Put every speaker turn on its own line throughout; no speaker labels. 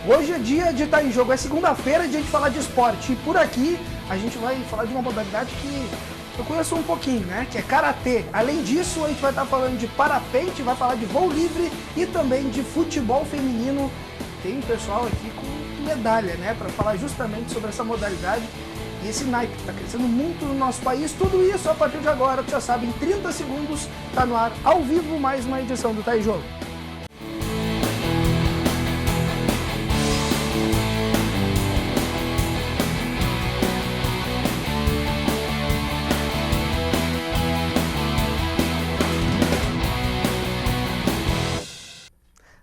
Hoje é dia de estar em jogo, é segunda-feira, é dia de falar de esporte. E por aqui a gente vai falar de uma modalidade que eu conheço um pouquinho, né? Que é karatê. Além disso, a gente vai estar falando de parapente, vai falar de voo livre e também de futebol feminino. Tem um pessoal aqui com medalha, né? Para falar justamente sobre essa modalidade e esse naipe que está crescendo muito no nosso país. Tudo isso a partir de agora, tu já sabe, em 30 segundos, está no ar ao vivo mais uma edição do Tá em Jogo.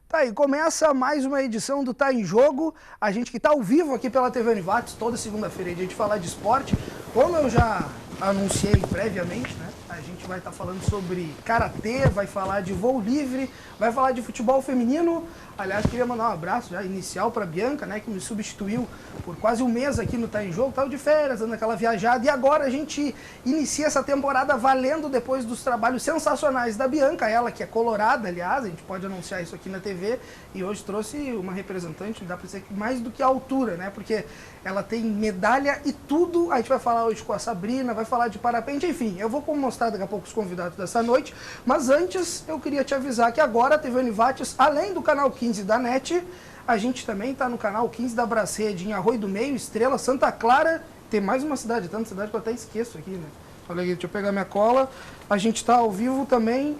Tá aí, começa mais uma edição do Tá em Jogo, a gente que tá ao vivo aqui pela TV Univates, toda segunda-feira, a gente falar de esporte. Como eu já anunciei previamente, né? A gente vai estar falando sobre karatê, vai falar de voo livre, vai falar de futebol feminino. Aliás, queria mandar um abraço já inicial para a Bianca, né, que me substituiu por quase um mês aqui no Tá em Jogo. Estava de férias, dando aquela viajada. E agora a gente inicia essa temporada valendo depois dos trabalhos sensacionais da Bianca, ela que é colorada, aliás, a gente pode anunciar isso aqui na TV. E hoje trouxe uma representante, dá para dizer que mais do que a altura, né, porque ela tem medalha e tudo. A gente vai falar hoje com a Sabrina, vai falar de parapente, enfim. Eu vou mostrar daqui a pouco os convidados dessa noite. Mas antes, eu queria te avisar que agora a TV Univates, além do canal 15 da NET, a gente também está no canal 15 da Brasrede, em Arroio do Meio, Estrela, Santa Clara. Tem mais uma cidade, tanta cidade que eu até esqueço aqui, né? Olha aqui, deixa eu pegar minha cola. A gente está ao vivo também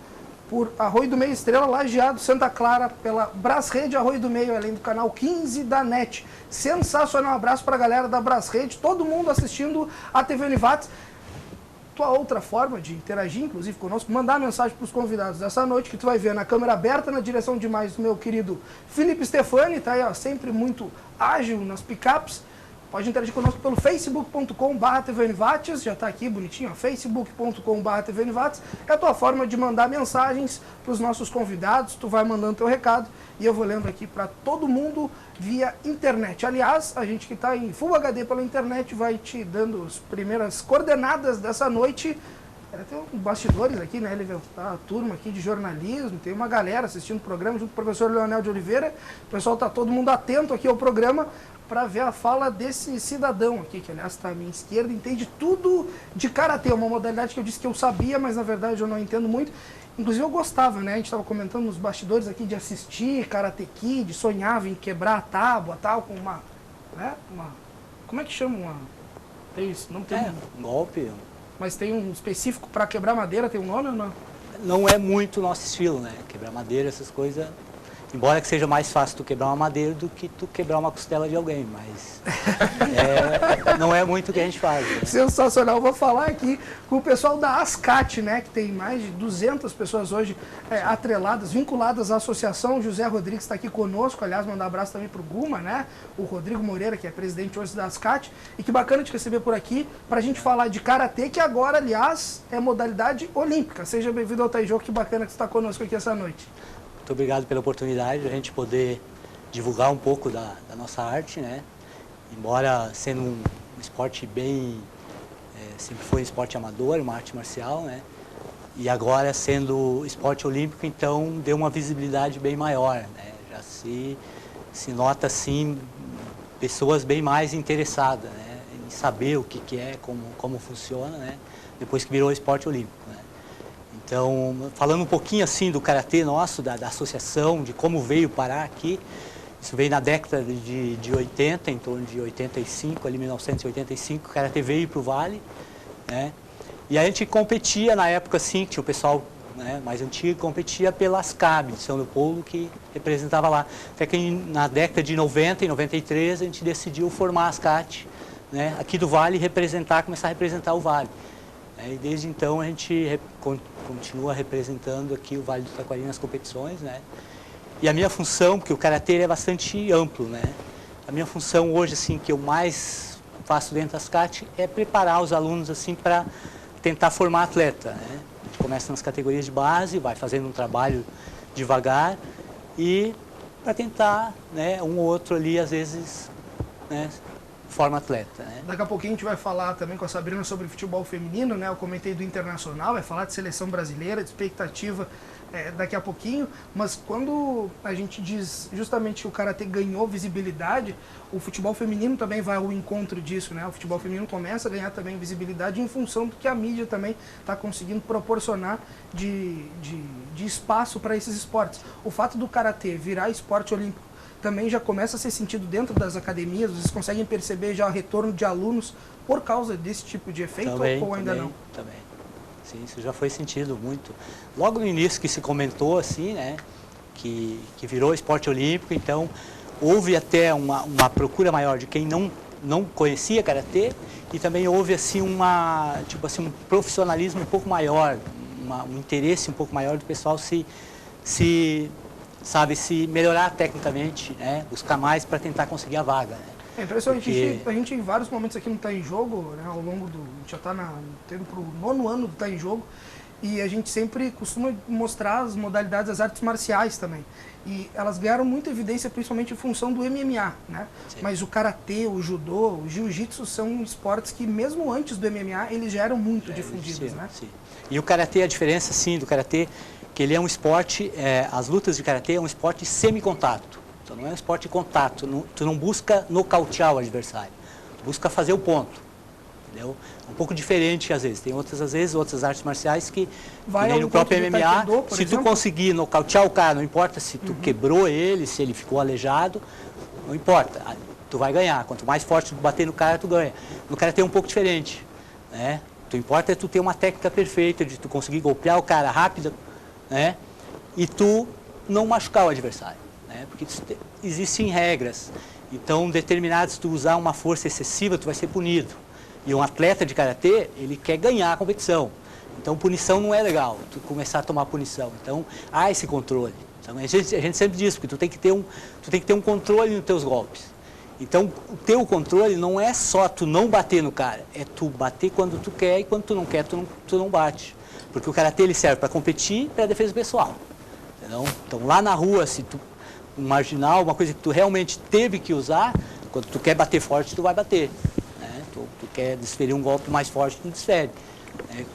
por Arroio do Meio, Estrela, Lajeado, Santa Clara, pela Brasrede Arroio do Meio, além do canal 15 da NET. Sensacional, um abraço para a galera da Brasrede, todo mundo assistindo a TV Univates. Tua outra forma de interagir, inclusive conosco, mandar mensagem para os convidados dessa noite, que tu vai ver na câmera aberta, na direção de mais do meu querido Felipe Stefani, tá aí, ó, sempre muito ágil nas picapes. Pode interagir conosco pelo facebook.com/TV Univates, já está aqui bonitinho, facebook.com/TV Univates. É a tua forma de mandar mensagens para os nossos convidados, tu vai mandando teu recado e eu vou lendo aqui para todo mundo via internet. Aliás, a gente que está em Full HD pela internet vai te dando as primeiras coordenadas dessa noite. Tem uns bastidores aqui, né, Elivel? Tá a turma aqui de jornalismo, tem uma galera assistindo o programa junto com o professor Leonel de Oliveira. O pessoal está todo mundo atento aqui ao programa para ver a fala desse cidadão aqui, que aliás está à minha esquerda, entende tudo de karatê, uma modalidade que eu disse que eu sabia, mas na verdade eu não entendo muito. Inclusive eu gostava, né? A gente estava comentando nos bastidores aqui de assistir Karate Kid, sonhava em quebrar a tábua, tal, com uma, né? Como é que chama uma? Tem isso? Não tem
um golpe.
Mas tem um específico para quebrar madeira, tem um nome ou não?
Não é muito o nosso estilo, né? Quebrar madeira, essas coisas. Embora que seja mais fácil tu quebrar uma madeira do que tu quebrar uma costela de alguém, mas não é muito o que a gente faz. Né?
Sensacional. Vou falar aqui com o pessoal da ASCAT, né, que tem mais de 200 pessoas hoje atreladas, vinculadas à associação. O José Rodrigues está aqui conosco, aliás, mandar um abraço também para o Guma, né, o Rodrigo Moreira, que é presidente hoje da ASCAT. E que bacana te receber por aqui para a gente falar de karatê, que agora, aliás, é modalidade olímpica. Seja bem-vindo ao Tá em Jogo, que bacana que você está conosco aqui essa noite.
Muito obrigado pela oportunidade de a gente poder divulgar um pouco da nossa arte, né? Embora sendo um esporte bem... sempre foi um esporte amador, uma arte marcial, né? E agora sendo esporte olímpico, então deu uma visibilidade bem maior, né? Já se nota, assim, pessoas bem mais interessadas, né? Em saber o que é, como funciona, né? Depois que virou esporte olímpico, né? Então, falando um pouquinho assim do karatê nosso, da associação, de como veio parar aqui, isso veio na década de 80, em torno de 85, ali 1985, o karatê veio para o Vale, né? E a gente competia na época assim, tinha o pessoal, né, mais antigo, competia pelas CAB de São Leopoldo, que representava lá. Até que na década de 90 e 93 a gente decidiu formar as CAT, né, aqui do Vale, começar a representar o Vale. E desde então a gente continua representando aqui o Vale do Taquari nas competições, né? E a minha função, porque o karatê é bastante amplo, né? A minha função hoje, assim, que eu mais faço dentro das CAT é preparar os alunos, assim, para tentar formar atleta, né? A gente começa nas categorias de base, vai fazendo um trabalho devagar e para tentar, né, um ou outro ali, às vezes, né, forma atleta, né?
Daqui a pouquinho a gente vai falar também com a Sabrina sobre futebol feminino, né? Eu comentei do Internacional, vai falar de seleção brasileira, de expectativa daqui a pouquinho, mas quando a gente diz justamente que o karatê ganhou visibilidade, o futebol feminino também vai ao encontro disso, né? O futebol feminino começa a ganhar também visibilidade em função do que a mídia também está conseguindo proporcionar de espaço para esses esportes. O fato do karatê virar esporte olímpico também já começa a ser sentido dentro das academias, vocês conseguem perceber já o retorno de alunos por causa desse tipo de efeito ou ainda não?
Também. Sim, isso já foi sentido muito. Logo no início que se comentou assim, né, que virou esporte olímpico, então houve até uma procura maior de quem não conhecia karatê e também houve assim um profissionalismo um pouco maior, um interesse um pouco maior do pessoal se melhorar tecnicamente, né, buscar mais para tentar conseguir a vaga, né.
É impressionante, a gente em vários momentos aqui no Tá em Jogo, né, ao longo do... A gente já está tendo para o 9º ano do Tá em Jogo, e a gente sempre costuma mostrar as modalidades das artes marciais também. E elas ganharam muita evidência, principalmente em função do MMA, né? Sim. Mas o karatê, o judô, o jiu-jitsu são esportes que, mesmo antes do MMA, eles já eram muito difundidos, né? Sim.
E o karatê, a diferença, sim, do karatê, que ele é um esporte, as lutas de karatê é um esporte semi-contato. Então não é um esporte de contato, tu não busca nocautear o adversário, tu busca fazer o ponto, entendeu? Um pouco diferente às vezes, tem outras artes marciais que nem no próprio MMA, se tu conseguir nocautear o cara, não importa se tu quebrou ele, se ele ficou aleijado, não importa, tu vai ganhar, quanto mais forte tu bater no cara, tu ganha. No karatê é um pouco diferente, né? O que importa é tu ter uma técnica perfeita, de tu conseguir golpear o cara rápido, né? E tu não machucar o adversário. Porque existem regras, então se tu usar uma força excessiva, tu vai ser punido. E um atleta de karatê, ele quer ganhar a competição. Então punição não é legal, tu começar a tomar punição. Então há esse controle. Então, a gente sempre diz, porque tu tem que ter um controle nos teus golpes. Então o teu controle não é só tu não bater no cara, é tu bater quando tu quer e quando tu não quer, tu não bate. Porque o karatê ele serve para competir e para defesa pessoal. Entendeu? Então lá na rua, se tu marginal, uma coisa que tu realmente teve que usar, quando tu quer bater forte, tu vai bater. Né? Tu quer desferir um golpe mais forte, tu desfere.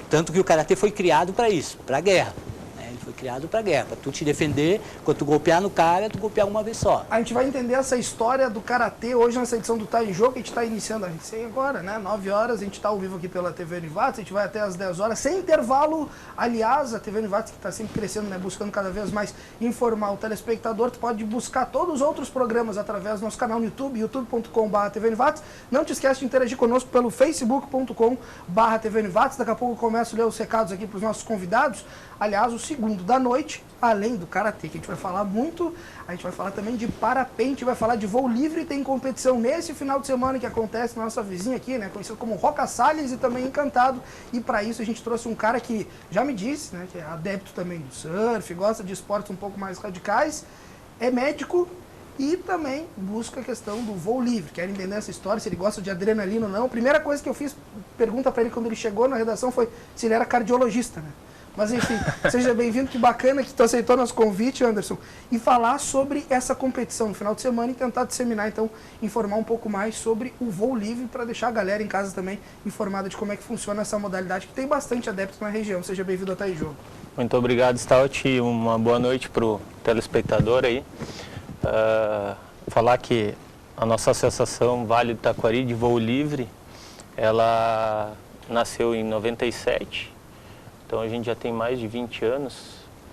Tanto que o karatê foi criado para isso, para a guerra. Ele foi criado para a guerra, para tu te defender, quando tu golpear no cara, tu golpear uma vez só.
A gente vai entender essa história do karatê hoje nessa edição do Tá em Jogo, que a gente está iniciando, a gente sei agora, né? 9 horas, a gente está ao vivo aqui pela TV Univates, a gente vai até às 10 horas, sem intervalo. Aliás, a TV Univates, que está sempre crescendo, né? Buscando cada vez mais informar o telespectador, tu pode buscar todos os outros programas através do nosso canal no YouTube, youtube.com/TV Univates. Não te esquece de interagir conosco pelo facebook.com/TV Univates. Daqui a pouco eu começo a ler os recados aqui para os nossos convidados. Aliás, o segundo da noite, além do karatê, que a gente vai falar muito, a gente vai falar também de parapente, vai falar de voo livre, tem competição nesse final de semana que acontece na nossa vizinha aqui, né, conhecido como Roca Salles e também Encantado, e para isso a gente trouxe um cara que já me disse, né, que é adepto também do surf, gosta de esportes um pouco mais radicais, é médico e também busca a questão do voo livre. Quer entender essa história, se ele gosta de adrenalina ou não. A primeira coisa que eu fiz, pergunta para ele quando ele chegou na redação foi se ele era cardiologista, né? Mas enfim, seja bem-vindo, que bacana que tu aceitou nosso convite, Anderson, e falar sobre essa competição no final de semana e tentar disseminar, então, informar um pouco mais sobre o voo livre para deixar a galera em casa também informada de como é que funciona essa modalidade, que tem bastante adeptos na região. Seja bem-vindo ao Tá em Jogo.
Muito obrigado, Stout, e uma boa noite para o telespectador aí. Falar que a nossa associação Vale do Taquari de Voo Livre, ela nasceu em 97. Então a gente já tem mais de 20 anos,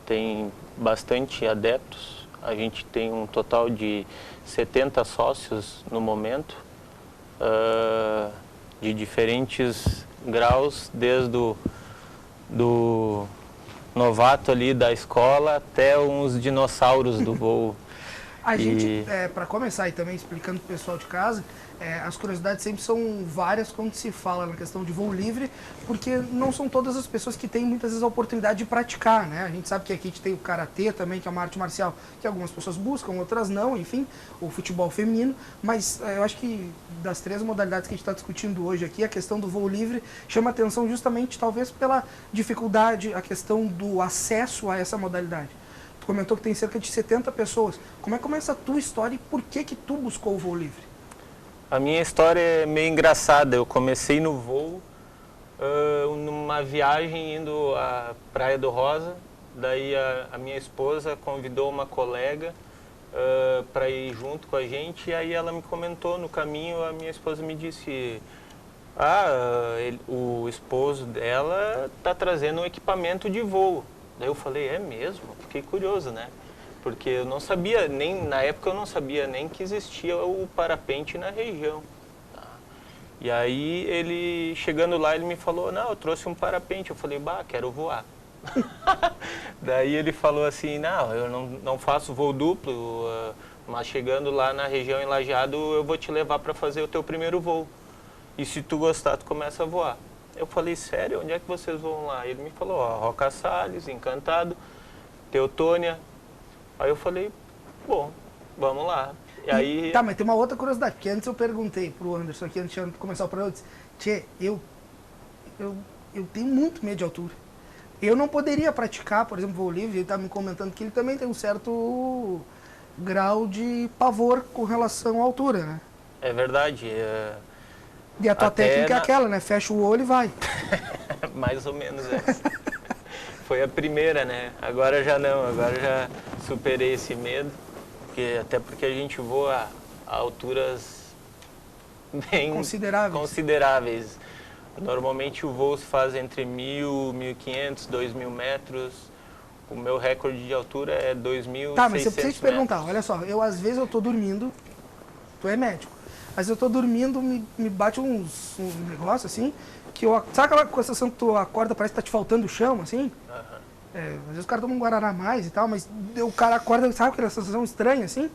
tem bastante adeptos, a gente tem um total de 70 sócios no momento, de diferentes graus, desde do novato ali da escola até uns dinossauros do voo.
A gente, para começar e também explicando para o pessoal de casa, as curiosidades sempre são várias quando se fala na questão de voo livre, porque não são todas as pessoas que têm muitas vezes a oportunidade de praticar, né? A gente sabe que aqui a gente tem o karatê também, que é uma arte marcial que algumas pessoas buscam, outras não, enfim, o futebol feminino, mas eu acho que das 3 modalidades que a gente está discutindo hoje aqui, a questão do voo livre chama atenção justamente talvez pela dificuldade, a questão do acesso a essa modalidade. Tu comentou que tem cerca de 70 pessoas. Como é que começa a tua história e por que tu buscou o voo livre?
A minha história é meio engraçada. Eu comecei no voo, numa viagem indo à Praia do Rosa. daí a minha esposa convidou uma colega para ir junto com a gente, e aí ela me comentou no caminho, a minha esposa me disse, o esposo dela está trazendo um equipamento de voo. Daí eu falei, é mesmo? Fiquei curioso, né? Porque eu não sabia, na época eu não sabia nem que existia o parapente na região. Tá? E aí ele, chegando lá, ele me falou, não, eu trouxe um parapente. Eu falei, quero voar. Daí ele falou assim, não, eu não faço voo duplo, mas chegando lá na região em Lajeado, eu vou te levar para fazer o teu primeiro voo. E se tu gostar, tu começa a voar. Eu falei, sério? Onde é que vocês vão lá? Ele me falou, Roca Salles, Encantado, Teutônia. Aí eu falei, bom, vamos lá. E aí...
Tá, mas tem uma outra curiosidade, porque antes eu perguntei pro Anderson aqui, antes de começar o programa, eu disse, Tchê, eu tenho muito medo de altura. Eu não poderia praticar, por exemplo, voo livre, ele tá me comentando que ele também tem um certo grau de pavor com relação à altura, né?
É verdade.
E a tua técnica é aquela, né? Fecha o olho e vai.
Mais ou menos essa. Foi a primeira, né? Agora já não, agora já superei esse medo, até porque a gente voa a alturas bem consideráveis. Normalmente o voo se faz entre 1.000, 1.500, 2.000 metros. O meu recorde de altura é 2.600
Tá, mas eu preciso te perguntar,
metros.
olha só, às vezes eu tô dormindo, tu é médico, às vezes eu tô dormindo, me bate um negócio assim, que sabe aquela sensação que tu acorda, parece que tá te faltando o chão, assim? Às vezes o cara toma um Guaraná a mais e tal, mas o cara acorda, sabe aquela sensação estranha, assim?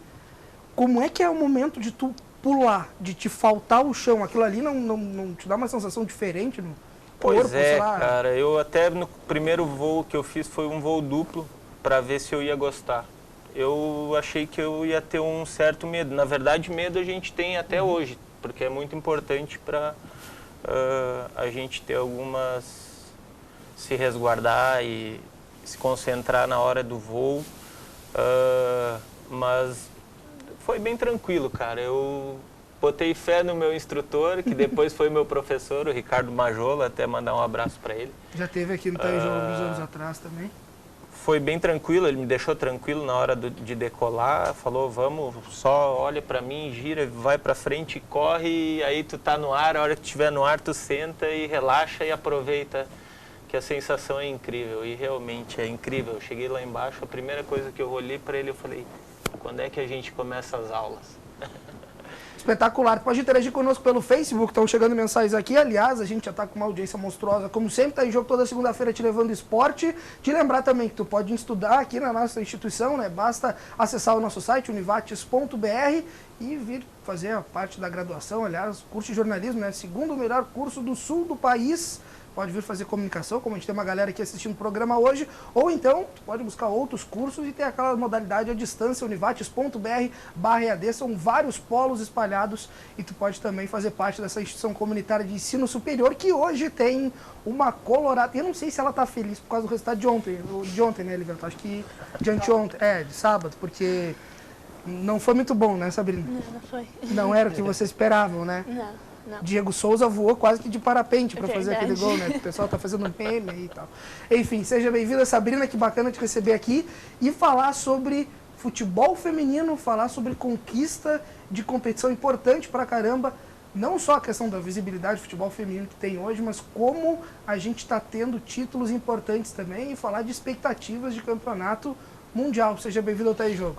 Como é que é o momento de tu pular, de te faltar o chão? Aquilo ali não te dá uma sensação diferente no corpo,
Pois é,
sei lá?
cara, eu até no primeiro voo que eu fiz foi um voo duplo, para ver se eu ia gostar. Eu achei que eu ia ter um certo medo. Na verdade, medo a gente tem até hoje, porque é muito importante para a gente ter se resguardar e se concentrar na hora do voo, mas foi bem tranquilo, cara. Eu botei fé no meu instrutor, que depois foi meu professor, o Ricardo Majola, até mandar um abraço para ele.
Já teve aqui no Taijô alguns anos atrás também.
Foi bem tranquilo, ele me deixou tranquilo na hora de decolar, falou, vamos, só olha para mim, gira, vai para frente, corre, e aí tu tá no ar, a hora que estiver no ar tu senta e relaxa e aproveita, que a sensação é incrível, e realmente é incrível. Eu cheguei lá embaixo, a primeira coisa que eu olhei para ele, eu falei, quando é que a gente começa as aulas?
Espetacular. Pode interagir conosco pelo Facebook, estão chegando mensagens aqui. Aliás, a gente já está com uma audiência monstruosa, como sempre, está em jogo toda segunda-feira te levando esporte. Te lembrar também que tu pode estudar aqui na nossa instituição, né? Basta acessar o nosso site, univates.br, e vir fazer a parte da graduação. Aliás, curso de jornalismo, né? Segundo melhor curso do sul do país. Pode vir fazer comunicação, como a gente tem uma galera aqui assistindo o programa hoje, ou então pode buscar outros cursos e ter aquela modalidade à distância, univates.br/EAD, são vários polos espalhados, e tu pode também fazer parte dessa instituição comunitária de ensino superior, que hoje tem uma colorada. Eu não sei se ela está feliz por causa do resultado de ontem, né, Elivelto? Acho que de anteontem, de sábado, porque não foi muito bom, né, Sabrina?
Não foi.
Não era o que vocês esperavam, né?
Não.
Diego Souza voou quase que de parapente para fazer aquele gol, né? O pessoal tá fazendo meme aí e tal. Enfim, seja bem-vinda, Sabrina, que bacana te receber aqui e falar sobre futebol feminino, falar sobre conquista de competição importante pra caramba, não só a questão da visibilidade do futebol feminino que tem hoje, mas como a gente está tendo títulos importantes também, e falar de expectativas de campeonato mundial. Seja bem-vindo ao Tá em Jogo.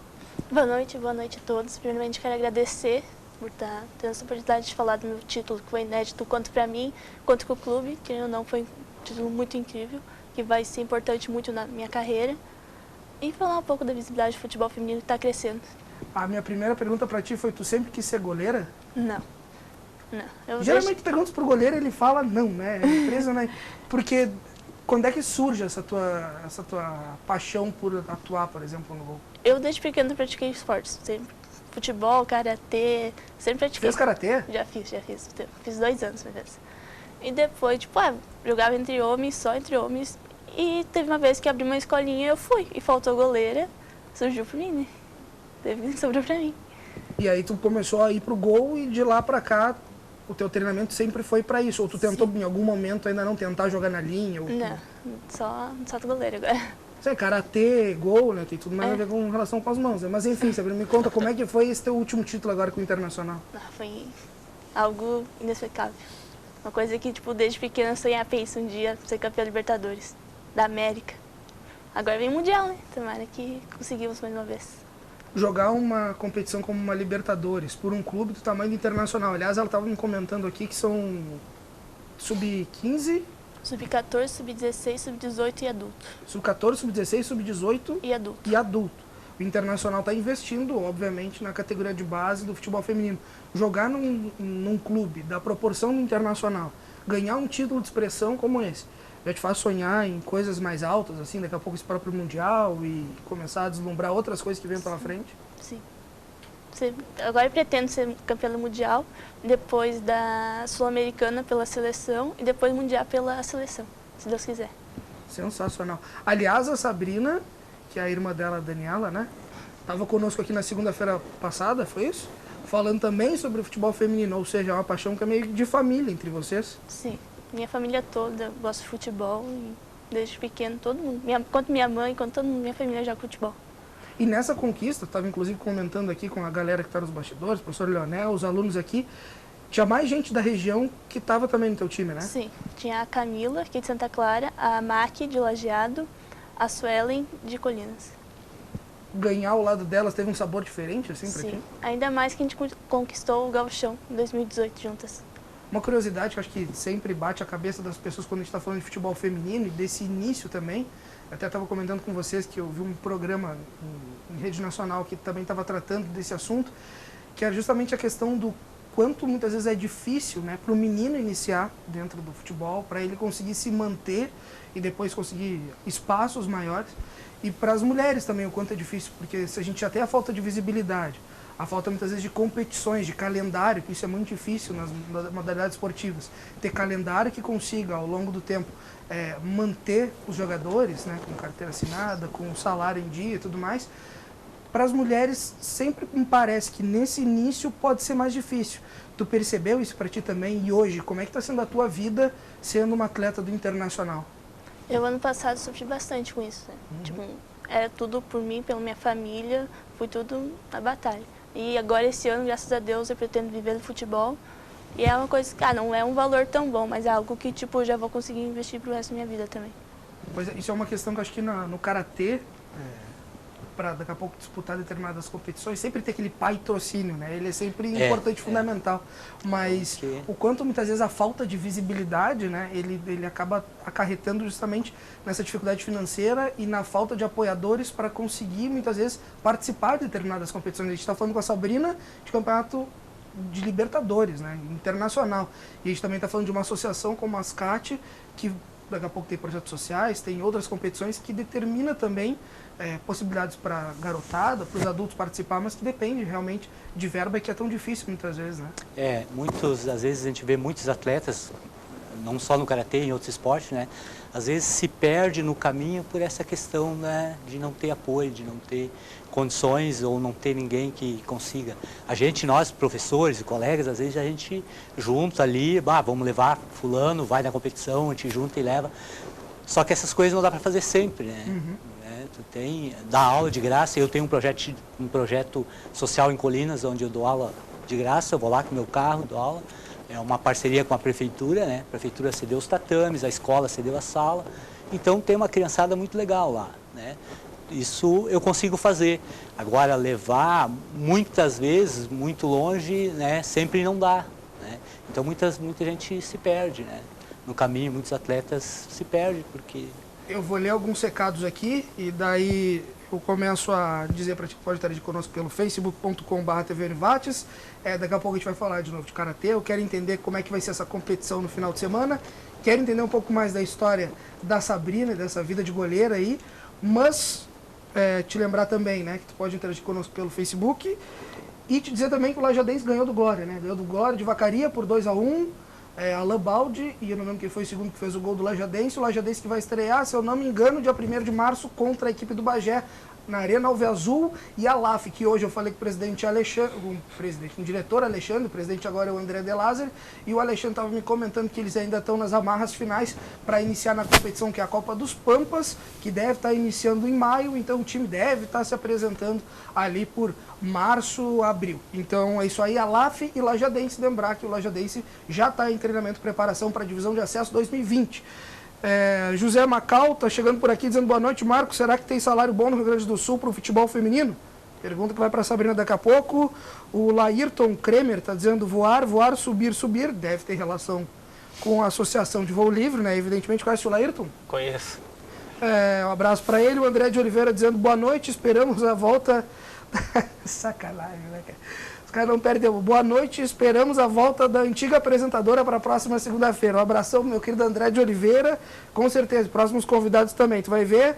Boa noite a todos. Primeiramente, quero agradecer por estar tendo essa oportunidade de falar do meu título, que foi inédito quanto para mim, quanto para o clube, que não foi um título muito incrível, que vai ser importante muito na minha carreira, e falar um pouco da visibilidade do futebol feminino que está crescendo.
A minha primeira pergunta para ti foi, tu sempre quis ser goleira?
Não.
Geralmente perguntas pro goleiro, ele fala não, né? É empresa, né? Porque quando é que surge essa tua paixão por atuar, por exemplo, no gol?
Eu desde pequeno pratiquei esportes, sempre. Futebol, karatê, sempre pratiquei.
Fez karatê?
Já fiz. Fiz 2 anos, uma vez. E depois, jogava entre homens, só entre homens. E teve uma vez que abri uma escolinha e eu fui. E faltou goleira, surgiu pra mim, né? Sobrou pra mim.
E aí tu começou a ir pro gol e de lá pra cá o teu treinamento sempre foi pra isso? Ou tu tentou em algum momento ainda não tentar jogar na linha? Ou
não, só do goleiro agora.
Sei, karatê, gol, né? Tem tudo mais a ver com relação com as mãos, né? Mas enfim, Sabrina, me conta como é que foi esse teu último título agora com o Internacional?
Foi algo inexplicável. Uma coisa que, tipo, desde pequena eu sonhava isso um dia, ser campeão Libertadores, da América. Agora vem Mundial, né? Tomara que conseguimos mais uma vez.
Jogar uma competição como uma Libertadores por um clube do tamanho do Internacional. Aliás, ela estava me comentando aqui que são sub-15...
Sub-14, sub-16, sub-18 e adulto.
Sub-14, sub-16, sub-18
E adulto.
e adulto. O Internacional está investindo, obviamente, na categoria de base do futebol feminino. Jogar num clube da proporção do Internacional, ganhar um título de expressão como esse, já te faz sonhar em coisas mais altas, assim, daqui a pouco esse próprio Mundial e começar a deslumbrar outras coisas que vêm pela frente?
Sim. Agora eu pretendo ser campeã do Mundial, depois da Sul-Americana pela seleção e depois Mundial pela seleção, se Deus quiser.
Sensacional. Aliás, a Sabrina, que é a irmã dela, a Daniela, né? Estava conosco aqui na segunda-feira passada, foi isso? Falando também sobre o futebol feminino, ou seja, é uma paixão que é meio de família entre vocês.
Sim, minha família toda gosta de futebol e desde pequeno todo mundo, quanto minha mãe, quanto toda minha família joga futebol.
E nessa conquista, estava inclusive comentando aqui com a galera que está nos bastidores, o professor Leonel, os alunos aqui, tinha mais gente da região que estava também no teu time, né?
Sim, tinha a Camila, aqui de Santa Clara, a Mac, de Lajeado, a Suelen, de Colinas.
Ganhar ao lado delas teve um sabor diferente, assim, pra ti?
Sim, ainda mais que a gente conquistou o Gauchão em 2018 juntas.
Uma curiosidade que eu acho que sempre bate a cabeça das pessoas quando a gente está falando de futebol feminino e desse início também. Eu até estava comentando com vocês que eu vi um programa em rede nacional que também estava tratando desse assunto, que era justamente a questão do quanto muitas vezes é difícil, né, para o menino iniciar dentro do futebol, para ele conseguir se manter e depois conseguir espaços maiores. E para as mulheres também o quanto é difícil, porque se a gente já tem a falta de visibilidade, a falta muitas vezes de competições, de calendário, que isso é muito difícil nas modalidades esportivas, ter calendário que consiga ao longo do tempo manter os jogadores, né, com carteira assinada, com salário em dia e tudo mais. Para as mulheres sempre me parece que nesse início pode ser mais difícil. Tu percebeu isso para ti também? E hoje, como é que está sendo a tua vida sendo uma atleta do Internacional?
Eu ano passado sofri bastante com isso, né? Tipo, era tudo por mim, pela minha família, foi tudo na batalha. E agora esse ano, graças a Deus, eu pretendo viver do futebol. E é uma coisa que, não é um valor tão bom, mas é algo que, tipo, eu já vou conseguir investir pro resto da minha vida também.
Pois é, isso é uma questão que eu acho que no karatê, para daqui a pouco disputar determinadas competições, sempre tem aquele patrocínio, né? Ele é sempre importante, fundamental. Mas o quanto muitas vezes a falta de visibilidade, né? Ele acaba acarretando justamente nessa dificuldade financeira e na falta de apoiadores para conseguir muitas vezes participar de determinadas competições. A gente está falando com a Sabrina de campeonato de Libertadores, né? Internacional. E a gente também está falando de uma associação como a ASCAT, que daqui a pouco tem projetos sociais, tem outras competições que determina também possibilidades para garotada, para os adultos participar, mas que depende realmente de verba, que é tão difícil muitas vezes, né?
Às vezes a gente vê muitos atletas, não só no karatê, em outros esportes, né? Às vezes se perde no caminho por essa questão, né, de não ter apoio, de não ter condições ou não ter ninguém que consiga. Nós professores e colegas, às vezes a gente junta ali, vamos levar fulano, vai na competição, a gente junta e leva. Só que essas coisas não dá para fazer sempre, né? Tu dá aula de graça. Eu tenho um projeto social em Colinas, onde eu dou aula de graça, eu vou lá com o meu carro, dou aula. É uma parceria com a prefeitura, né? A prefeitura cedeu os tatames, a escola cedeu a sala. Então tem uma criançada muito legal lá, né? Isso eu consigo fazer. Agora, levar muitas vezes muito longe, né, sempre não dá, né? Então muita gente se perde, né? No caminho, muitos atletas se perdem porque...
Eu vou ler alguns recados aqui e daí eu começo a dizer para ti que pode estar conosco pelo facebook.com/tvunivates. Daqui a pouco a gente vai falar de novo de karatê. Eu quero entender como é que vai ser essa competição no final de semana. Quero entender um pouco mais da história da Sabrina e dessa vida de goleira aí. Mas te lembrar também, né, que tu pode interagir conosco pelo Facebook. E te dizer também que o Lajadense ganhou do Glória, né? Ganhou do Glória de Vacaria por 2-1. Alain Baldi, e eu não lembro quem foi o segundo que fez o gol do Lajadense. O Lajadense que vai estrear, se eu não me engano, dia 1º de março contra a equipe do Bagé, na Arena Alveazul, e a LAF, que hoje eu falei com o presidente Alexandre, com o diretor Alexandre, o presidente agora é o André De Lázaro, e o Alexandre estava me comentando que eles ainda estão nas amarras finais para iniciar na competição, que é a Copa dos Pampas, que deve estar iniciando em maio, então o time deve estar se apresentando ali por março, abril. Então é isso aí, a LAF e Lajadense, lembrar que o Lajadense já está em treinamento e preparação para a divisão de acesso 2020. José Macau está chegando por aqui dizendo boa noite, Marcos. Será que tem salário bom no Rio Grande do Sul para o futebol feminino? Pergunta que vai para a Sabrina daqui a pouco. O Laírton Kremer está dizendo voar, voar, subir, subir. Deve ter relação com a Associação de Voo Livre, né? Evidentemente, conhece o Laírton?
Conheço.
Um abraço para ele. O André de Oliveira dizendo boa noite, esperamos a volta. Sacanagem, né, cara? Os caras não perdem. Boa noite, esperamos a volta da antiga apresentadora para a próxima segunda-feira. Um abração pro meu querido André de Oliveira, com certeza. Próximos convidados também. Tu vai ver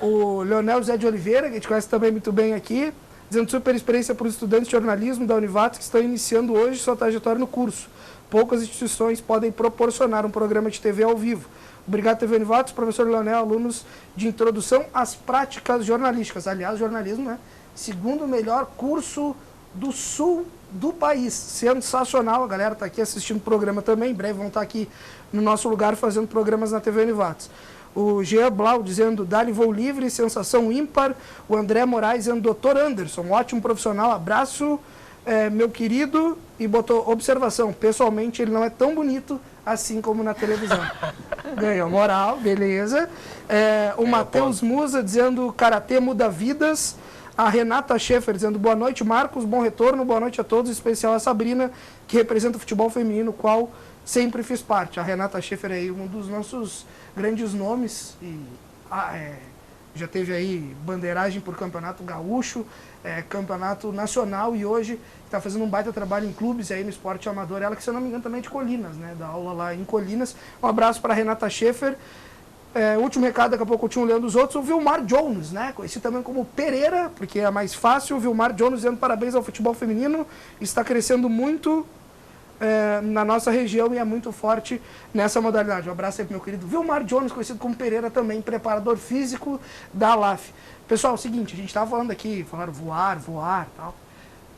o Leonel José de Oliveira, que a gente conhece também muito bem aqui, dizendo super experiência para os estudantes de jornalismo da Univates que estão iniciando hoje sua trajetória no curso. Poucas instituições podem proporcionar um programa de TV ao vivo. Obrigado, TV Univates, professor Leonel, alunos de introdução às práticas jornalísticas. Aliás, jornalismo, né? Segundo melhor curso do sul do país. Sensacional, a galera está aqui assistindo o programa também. Em breve vão estar aqui no nosso lugar fazendo programas na TV Univates. O Jean Blau dizendo Dali Voo Livre, sensação ímpar. O André Moraes dizendo Dr. Anderson, ótimo profissional, abraço, meu querido. E botou observação, pessoalmente ele não é tão bonito assim como na televisão. Ganhou moral, beleza. O Matheus Musa dizendo Karatê muda vidas. A Renata Schaefer dizendo boa noite, Marcos, bom retorno, boa noite a todos, em especial a Sabrina, que representa o futebol feminino, qual sempre fiz parte. A Renata Schaefer é um dos nossos grandes nomes, e já teve aí bandeiragem por campeonato gaúcho, campeonato nacional, e hoje está fazendo um baita trabalho em clubes aí no esporte amador. Ela que, se eu não me engano, também é de Colinas, né? Dá aula lá em Colinas. Um abraço para a Renata Schaefer. Último recado, daqui a pouco eu tinha lendo os outros, o Vilmar Jones, né? Conhecido também como Pereira, porque é mais fácil. O Vilmar Jones dizendo parabéns ao futebol feminino, está crescendo muito na nossa região e é muito forte nessa modalidade. Um abraço aí pro meu querido Vilmar Jones, conhecido como Pereira também, preparador físico da LAF. Pessoal, é o seguinte, a gente estava falando aqui, falaram voar e tal.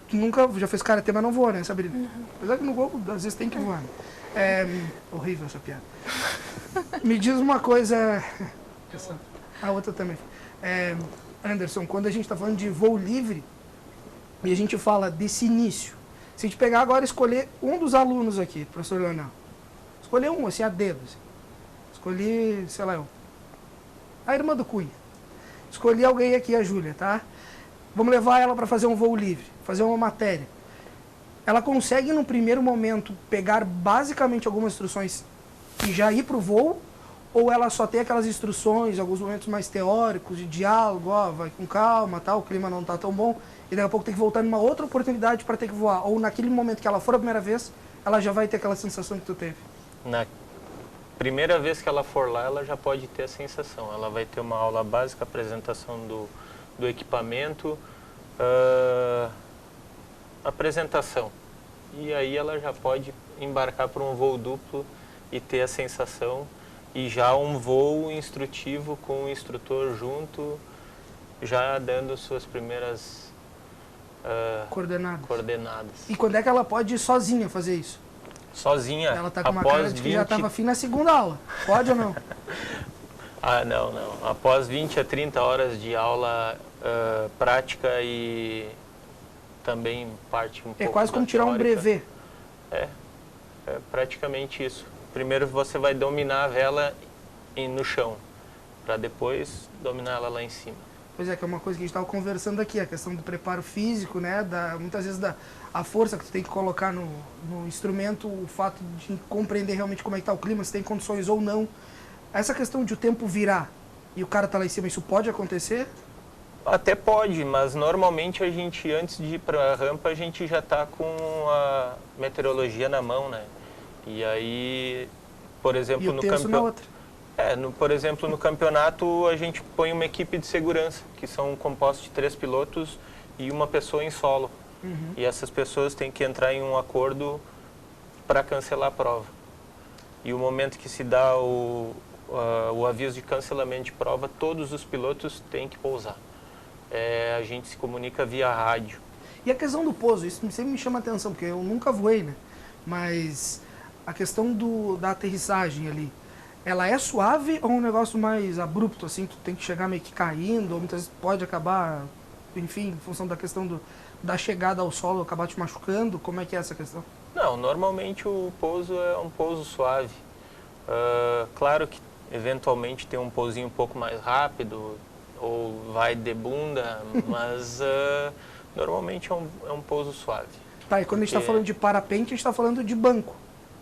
Tu nunca já fez karatê, mas não voa, né, Sabrina? Apesar que no gol, às vezes tem que voar. Horrível essa piada. Me diz uma coisa. A outra também. Anderson, quando a gente está falando de voo livre e a gente fala desse início, se a gente pegar agora e escolher um dos alunos aqui, professor Leonel, escolher um, assim, a dedo. Assim. Escolhi, sei lá, a irmã do Cunha. Escolhi alguém aqui, a Júlia, tá? Vamos levar ela para fazer um voo livre, fazer uma matéria. Ela consegue, no primeiro momento, pegar basicamente algumas instruções e já ir para o voo? Ou ela só tem aquelas instruções, alguns momentos mais teóricos, de diálogo, vai com calma, tal, o clima não está tão bom, e daqui a pouco tem que voltar numa outra oportunidade para ter que voar? Ou naquele momento que ela for a primeira vez, ela já vai ter aquela sensação que tu teve?
Na primeira vez que ela for lá, ela já pode ter a sensação. Ela vai ter uma aula básica, apresentação do equipamento, apresentação. E aí ela já pode embarcar para um voo duplo e ter a sensação, e já um voo instrutivo com o instrutor junto, já dando suas primeiras coordenadas.
E quando é que ela pode ir sozinha fazer isso?
Sozinha,
ela está com uma cara de que já estava afim na segunda aula. Pode ou não?
Não. Após 20 a 30 horas de aula prática e também parte um pouco.
É quase como tirar um brevet.
É praticamente isso. Primeiro você vai dominar a vela no chão, para depois dominar ela lá em cima.
Pois é, que é uma coisa que a gente estava conversando aqui, a questão do preparo físico, né? Muitas vezes a força que tu tem que colocar no instrumento, o fato de compreender realmente como é que está o clima, se tem condições ou não. Essa questão de o tempo virar e o cara tá lá em cima, isso pode acontecer?
Até pode, mas normalmente a gente, antes de ir para a rampa, a gente já está com a meteorologia na mão, né? E aí, por exemplo, no campeonato... por exemplo, no campeonato a gente põe uma equipe de segurança, que são compostos de 3 pilotos e uma pessoa em solo. Uhum. E essas pessoas têm que entrar em um acordo para cancelar a prova. E o momento que se dá o aviso de cancelamento de prova, todos os pilotos têm que pousar. a gente se comunica via rádio.
E a questão do pouso, isso sempre me chama a atenção, porque eu nunca voei, né? Mas a questão da aterrissagem ali, ela é suave ou um negócio mais abrupto, assim, tu tem que chegar meio que caindo, ou muitas vezes pode acabar, enfim, em função da questão da chegada ao solo, acabar te machucando? Como é que é essa questão?
Não, normalmente o pouso é um pouso suave. Claro que eventualmente tem um pousinho um pouco mais rápido, ou vai de bunda, mas normalmente é um pouso suave.
Tá, e quando a gente está falando de parapente, a gente está falando de banco,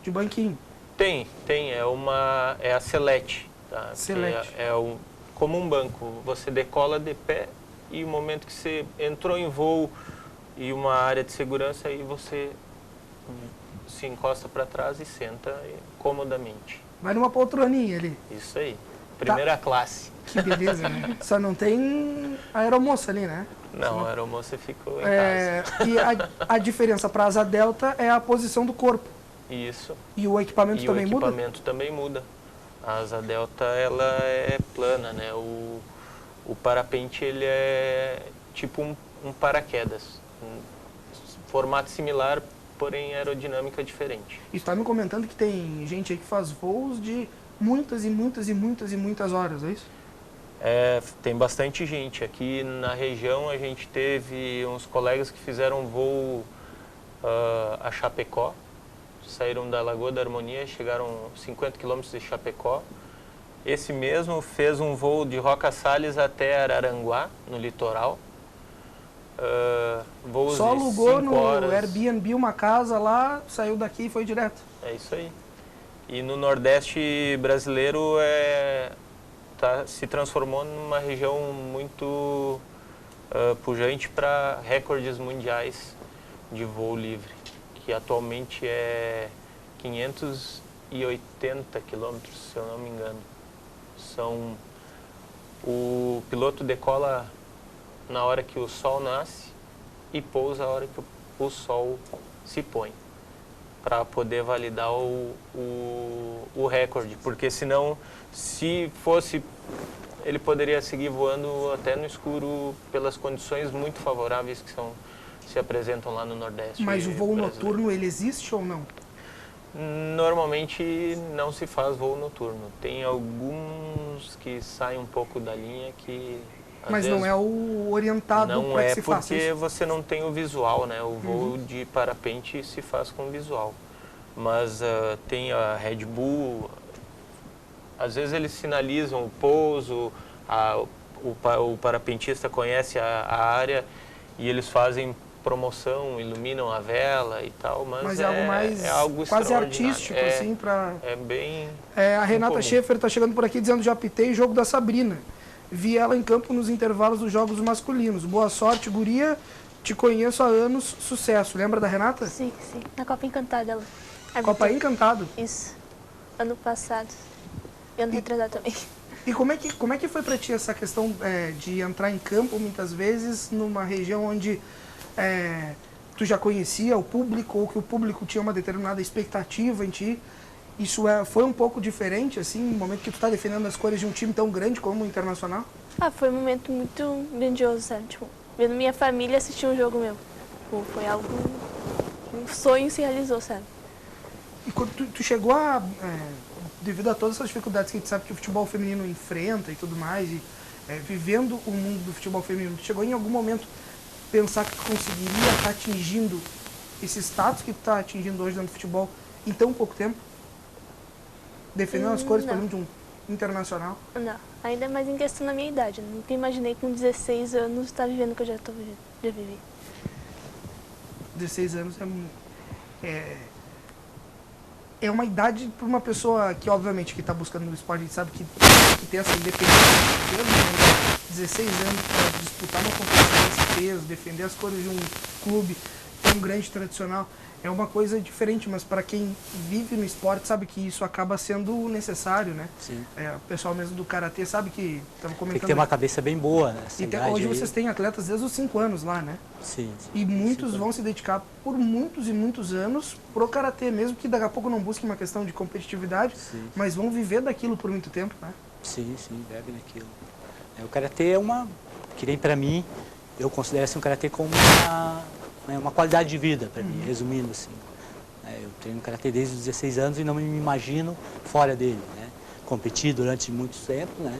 de banquinho.
Tem, é a selete, tá?
Selete.
Como um banco, você decola de pé e o momento que você entrou em voo e uma área de segurança, aí você se encosta para trás e senta comodamente.
Vai numa poltroninha ali.
Isso aí, primeira classe.
Que beleza, né? Só não tem aeromoça ali, né?
Não, a aeromoça ficou em casa.
E a diferença para a asa delta é a posição do corpo.
Isso.
E o equipamento também muda?
O equipamento também muda. A asa delta, ela é plana, né? O parapente, ele é tipo um paraquedas. Um formato similar, porém aerodinâmica diferente.
E está me comentando que tem gente aí que faz voos de muitas e muitas e muitas e muitas horas, é isso?
Tem bastante gente. Aqui na região a gente teve uns colegas que fizeram um voo a Chapecó. Saíram da Lagoa da Harmonia, chegaram 50 quilômetros de Chapecó. Esse mesmo fez um voo de Roca Salles até Araranguá, no litoral. Voos
Só
de
alugou
5
no
horas.
Airbnb uma casa lá, saiu daqui e foi direto.
É isso aí. E no Nordeste brasileiro se transformou numa região muito pujante para recordes mundiais de voo livre, que atualmente é 580 quilômetros, se eu não me engano. O piloto decola na hora que o sol nasce e pousa a hora que o sol se põe, para poder validar o recorde, porque senão, se fosse, ele poderia seguir voando até no escuro pelas condições muito favoráveis que se apresentam lá no Nordeste.
Mas o voo
brasileiro.
noturno, ele existe ou não?
Normalmente não se faz voo noturno. Tem alguns que saem um pouco da linha que...
Mas não é o orientado para que se faça isso?
Não é porque você não tem o visual, né? O voo de parapente se faz com visual. Mas tem a Red Bull, às vezes eles sinalizam o pouso, o parapentista conhece a área e eles fazem promoção, iluminam a vela e tal, mas
é algo mais
algo
quase artístico, assim, para...
É bem...
a Renata Schaefer está chegando por aqui dizendo: já apitei jogo da Sabrina. Vi ela em campo nos intervalos dos jogos masculinos. Boa sorte, guria. Te conheço há anos. Sucesso. Lembra da Renata?
Sim. Na Copa Encantada ela.
Copa Encantado?
Isso. Ano passado. E ano retrasado também.
E como é que foi para ti essa questão de entrar em campo, muitas vezes, numa região onde tu já conhecia o público, ou que o público tinha uma determinada expectativa em ti? Isso foi um pouco diferente, assim, no momento que tu está defendendo as cores de um time tão grande como o Internacional?
Foi um momento muito grandioso, sabe? Tipo, vendo minha família assistir um jogo meu. Foi algo... Um sonho se realizou, sabe?
E quando tu chegou devido a todas essas dificuldades que a gente sabe que o futebol feminino enfrenta e tudo mais, e vivendo o mundo do futebol feminino, tu chegou em algum momento pensar que tu conseguiria estar atingindo esse status que tu está atingindo hoje dentro do futebol em tão pouco tempo? Defendendo as cores, por exemplo, de um Internacional?
Não, ainda mais em questão da minha idade. Nunca imaginei com 16 anos estar vivendo o que eu já vivi.
16 anos é uma idade para uma pessoa que, obviamente, que está buscando no esporte, a gente sabe que tem essa independência de peso, né? 16 anos para disputar uma competição desse peso, defender as cores de um clube tão grande, tradicional, é uma coisa diferente, mas para quem vive no esporte sabe que isso acaba sendo necessário, né?
Sim.
O pessoal mesmo do Karatê sabe que, estava comentando...
Tem que ter uma cabeça bem boa, né?
Hoje vocês têm atletas desde os 5 anos lá, né?
Sim.
E muitos vão se dedicar por muitos e muitos anos pro Karatê, mesmo que daqui a pouco não busquem uma questão de competitividade, mas vão viver daquilo por muito tempo, né?
Sim, bebe naquilo. O Karatê é uma que nem para mim, eu considero assim, o Karatê como uma qualidade de vida para mim, resumindo assim. Eu treino Karatê desde os 16 anos e não me imagino fora dele, né? Competi durante muito tempo, né?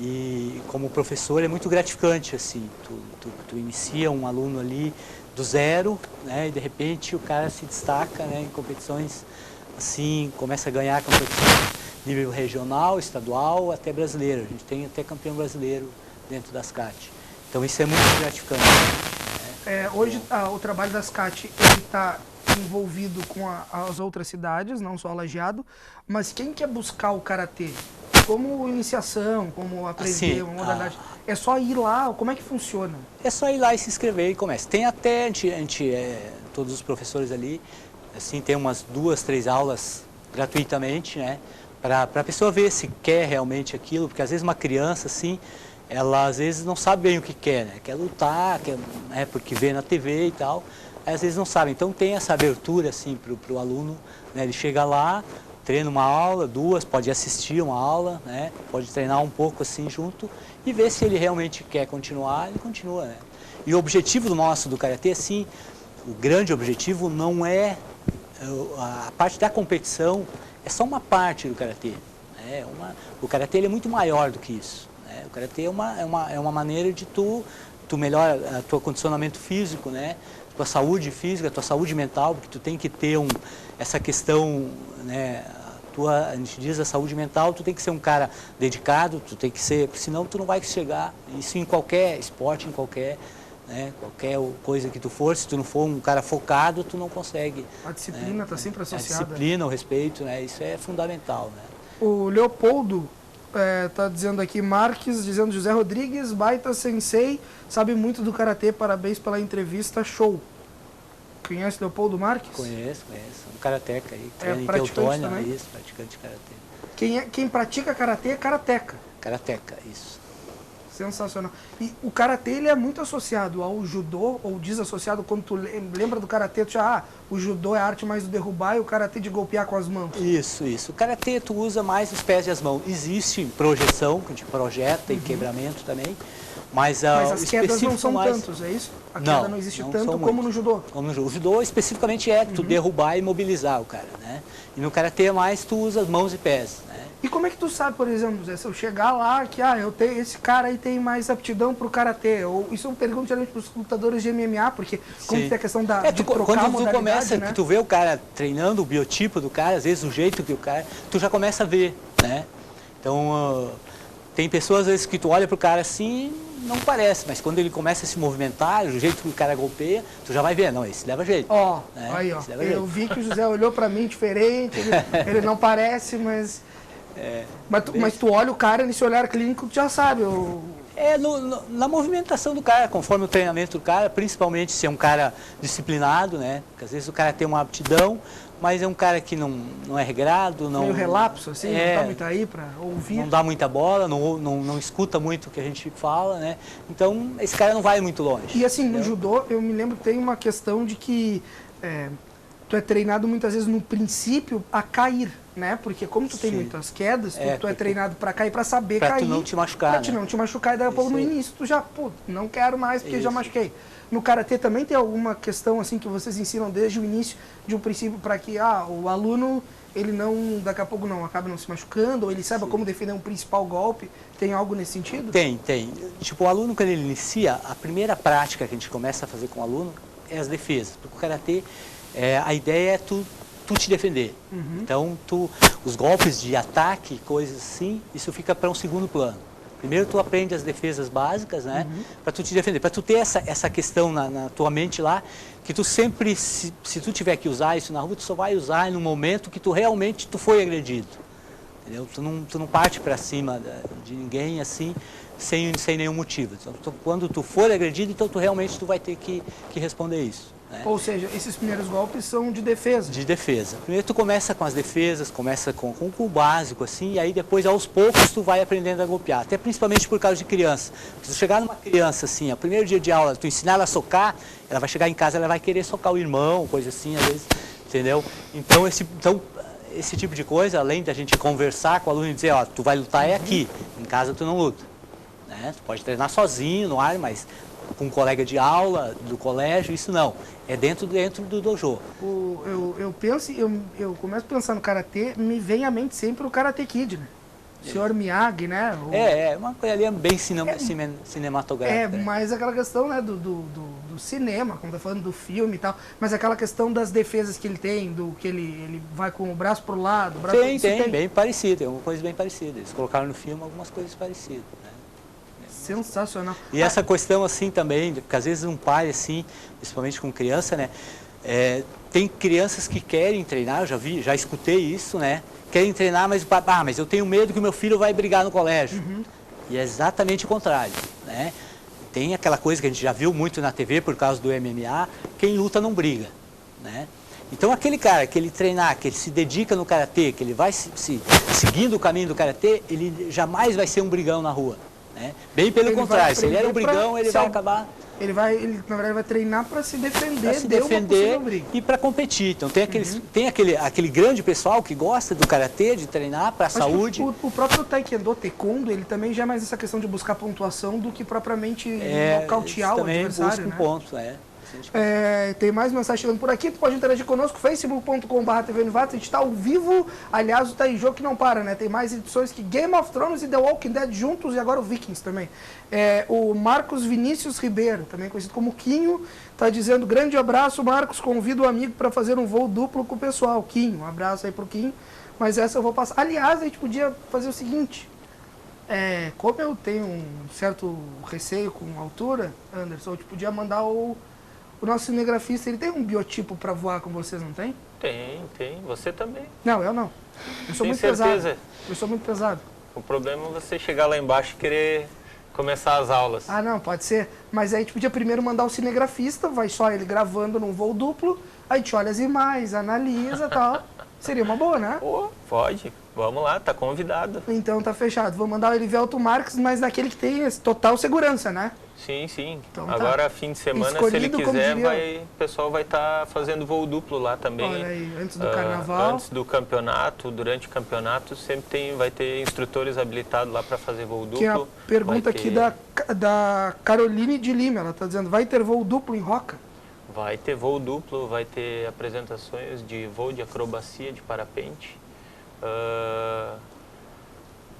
E como professor é muito gratificante, assim, tu inicia um aluno ali do zero, né? E de repente o cara se destaca, né, em competições, assim, começa a ganhar competições nível regional, estadual, até brasileiro. A gente tem até campeão brasileiro dentro das CAT. Então isso é muito gratificante.
Hoje o trabalho das CAT está envolvido com as outras cidades, não só Lajeado, mas quem quer buscar o Karatê? Como iniciação, como aprender
Assim,
uma modalidade? É só ir lá? Como é que funciona?
É só ir lá e se inscrever e começa. Tem até, todos os professores ali, assim, tem umas 2, 3 aulas gratuitamente, né? Para a pessoa ver se quer realmente aquilo, porque às vezes uma criança, assim, ela às vezes não sabe bem o que quer, né? Quer lutar, né? Porque vê na TV e tal, às vezes não sabe. Então tem essa abertura, assim, para o aluno, né? Ele chega lá, treina uma aula, 2, pode assistir uma aula, né? Pode treinar um pouco assim junto e ver se ele realmente quer continuar, ele continua, né? E o objetivo do Karatê, assim, o grande objetivo não é a parte da competição, é só uma parte do Karatê. Né? O Karatê ele é muito maior do que isso. Né? O Karatê é uma maneira de tu melhorar o teu condicionamento físico, né? Tua saúde física, tua saúde mental, porque tu tem que ter essa questão, né? A gente diz a saúde mental, tu tem que ser um cara dedicado, tu tem que ser, senão tu não vai chegar, isso em qualquer esporte, em qualquer, né, qualquer coisa que tu for, se tu não for um cara focado, tu não consegue.
A disciplina está sempre associada.
A disciplina, o respeito, né, isso é fundamental. Né?
O Leopoldo está dizendo aqui, Marques, dizendo José Rodrigues, baita sensei, sabe muito do Karatê, parabéns pela entrevista, show. Conhece Leopoldo Marques?
Conheço. Um karateca aí, treina em
praticante
Teutônia,
também?
isso, praticante de karatê.
Quem pratica Karatê é karateca.
Karateca, isso.
Sensacional. E o Karatê ele é muito associado ao judô, ou desassociado, quando tu lembra do Karatê, tu já, o judô é a arte mais do derrubar e o Karatê de golpear com as mãos.
Isso. O Karatê tu usa mais os pés e as mãos. Existe projeção, que a gente projeta, e quebramento também. Mas
as quedas não são
mais...
tantos, é isso? A queda não existe tanto como no judô.
Como no judô. O judô especificamente é tu derrubar e mobilizar o cara, né? E no Karatê é mais tu usa as mãos e pés, né?
E como é que tu sabe, por exemplo, Zé, se eu chegar lá, que esse cara aí tem mais aptidão pro Karatê? Ou isso eu pergunto geralmente pros lutadores de MMA, porque como tem a questão de trocar
quando
a modalidade,
tu começa,
né?
que tu vê o cara treinando, o biotipo do cara, às vezes o jeito que o cara, tu já começa a ver, né? Então, tem pessoas às vezes que tu olha pro cara assim, não parece, mas quando ele começa a se movimentar, o jeito que o cara golpeia, tu já vai ver, não, esse leva jeito. Né?
Aí, eu vi que o José olhou pra mim diferente, ele não parece, mas... Mas tu olha o cara nesse olhar clínico, tu já sabe.
Na movimentação do cara, conforme o treinamento do cara, principalmente se é um cara disciplinado, né? Porque às vezes o cara tem uma aptidão, mas é um cara que não é regrado, não...
Meio relapso, assim, não tá muito aí pra ouvir.
Não dá muita bola, não escuta muito o que a gente fala, né? Então, esse cara não vai muito longe.
E assim, no judô, eu me lembro que tem uma questão de que tu é treinado muitas vezes no princípio a cair, né? Porque como tu tem muitas quedas, tu é treinado para cair, para saber cair.
Pra tu não te machucar,
Pra tu não te machucar, e daí a pouco no início tu já, não quero mais porque já machuquei. No Karatê também tem alguma questão assim que vocês ensinam desde o início, de um princípio para que o aluno, ele não, daqui a pouco acaba não se machucando, ou ele saiba como defender um principal golpe? Tem algo nesse sentido?
Tem. Tipo, o aluno quando ele inicia, a primeira prática que a gente começa a fazer com o aluno é as defesas. Porque o Karatê, a ideia é tu te defender. Então, os golpes de ataque, coisas assim, isso fica para um segundo plano. Primeiro tu aprende as defesas básicas, né? Para tu te defender, para tu ter essa questão na tua mente lá, que tu sempre, se tu tiver que usar isso na rua, tu só vai usar no momento que tu realmente foi agredido. Entendeu? Tu não parte para cima de ninguém assim, sem nenhum motivo. Então, quando tu for agredido, então tu realmente vai ter que responder isso. Né?
Ou seja, esses primeiros golpes são de defesa.
De defesa. Primeiro tu começa com as defesas, começa com o básico, assim, e aí depois aos poucos tu vai aprendendo a golpear. Até principalmente por causa de criança. Se tu chegar numa criança assim, o primeiro dia de aula, tu ensinar ela a socar, ela vai chegar em casa, ela vai querer socar o irmão, coisa assim, às vezes, entendeu? Então esse tipo de coisa, além da gente conversar com o aluno e dizer, tu vai lutar aqui, em casa tu não luta. né? Tu pode treinar sozinho no ar, mas com um colega de aula, do colégio, isso não. É dentro do dojo.
Eu começo a pensar no Karatê, me vem à mente sempre o Karate Kid, né? O Sr. Miyagi, né?
Uma coisa ali bem cinematográfica.
Mas aquela questão, né, do cinema, como tá falando do filme e tal, mas aquela questão das defesas que ele tem, do que ele vai com o braço pro lado, o braço
tem, bem parecido, é uma coisa bem parecida. Eles colocaram no filme algumas coisas parecidas, né?
Sensacional.
E essa questão assim também, porque às vezes um pai assim, principalmente com criança, né, tem crianças que querem treinar, eu já escutei isso, né? Querem treinar, mas eu tenho medo que o meu filho vai brigar no colégio. E é exatamente o contrário, né? Tem aquela coisa que a gente já viu muito na TV por causa do MMA, quem luta não briga, né? Então aquele cara que ele treinar, que ele se dedica no Karatê, que ele vai seguindo o caminho do Karatê, ele jamais vai ser um brigão na rua, né? Bem pelo contrário, se ele era um brigão, ele vai acabar...
Ele na verdade, vai treinar para se defender,
e para competir. Então tem aquele grande pessoal que gosta do karatê, de treinar para a saúde.
O próprio taekwondo, taekwondo, ele também já é mais essa questão de buscar pontuação do que propriamente nocautear o adversário, né?
Ponto,
tem mais mensagem chegando por aqui, tu pode interagir conosco, facebook.com/TV Univates, a gente está ao vivo, aliás o Taijô que não para, né? Tem mais edições que Game of Thrones e The Walking Dead juntos e agora o Vikings também. O Marcos Vinícius Ribeiro, também conhecido como Quinho, está dizendo, grande abraço Marcos, convido o amigo para fazer um voo duplo com o pessoal. Quinho, um abraço aí pro Quinho, mas essa eu vou passar. Aliás, a gente podia fazer o seguinte, como eu tenho um certo receio com altura, Anderson, a gente podia mandar o nosso cinegrafista, ele tem um biotipo para voar com vocês, não tem?
Tem. Você também.
Não, eu não. Eu sou muito pesado. Eu sou muito pesado.
O problema é você chegar lá embaixo e querer começar as aulas.
Ah, não, pode ser. Mas aí a gente podia primeiro mandar o cinegrafista, vai só ele gravando num voo duplo, aí a gente olha as imagens, analisa e tal. Seria uma boa, né?
Pode. Vamos lá, tá convidado.
Então tá fechado. Vou mandar o Elivelto Marques, mas daquele que tem total segurança, né?
Sim.
Então,
agora, fim de semana,
escolhido,
se ele quiser,
diria...
o pessoal vai estar fazendo voo duplo lá também.
Olha aí, antes do carnaval.
Antes do campeonato, durante o campeonato, sempre vai ter instrutores habilitados lá para fazer voo duplo.
Que é a pergunta aqui da Caroline de Lima, ela está dizendo, vai ter voo duplo em Roca?
Vai ter voo duplo, vai ter apresentações de voo de acrobacia, de parapente.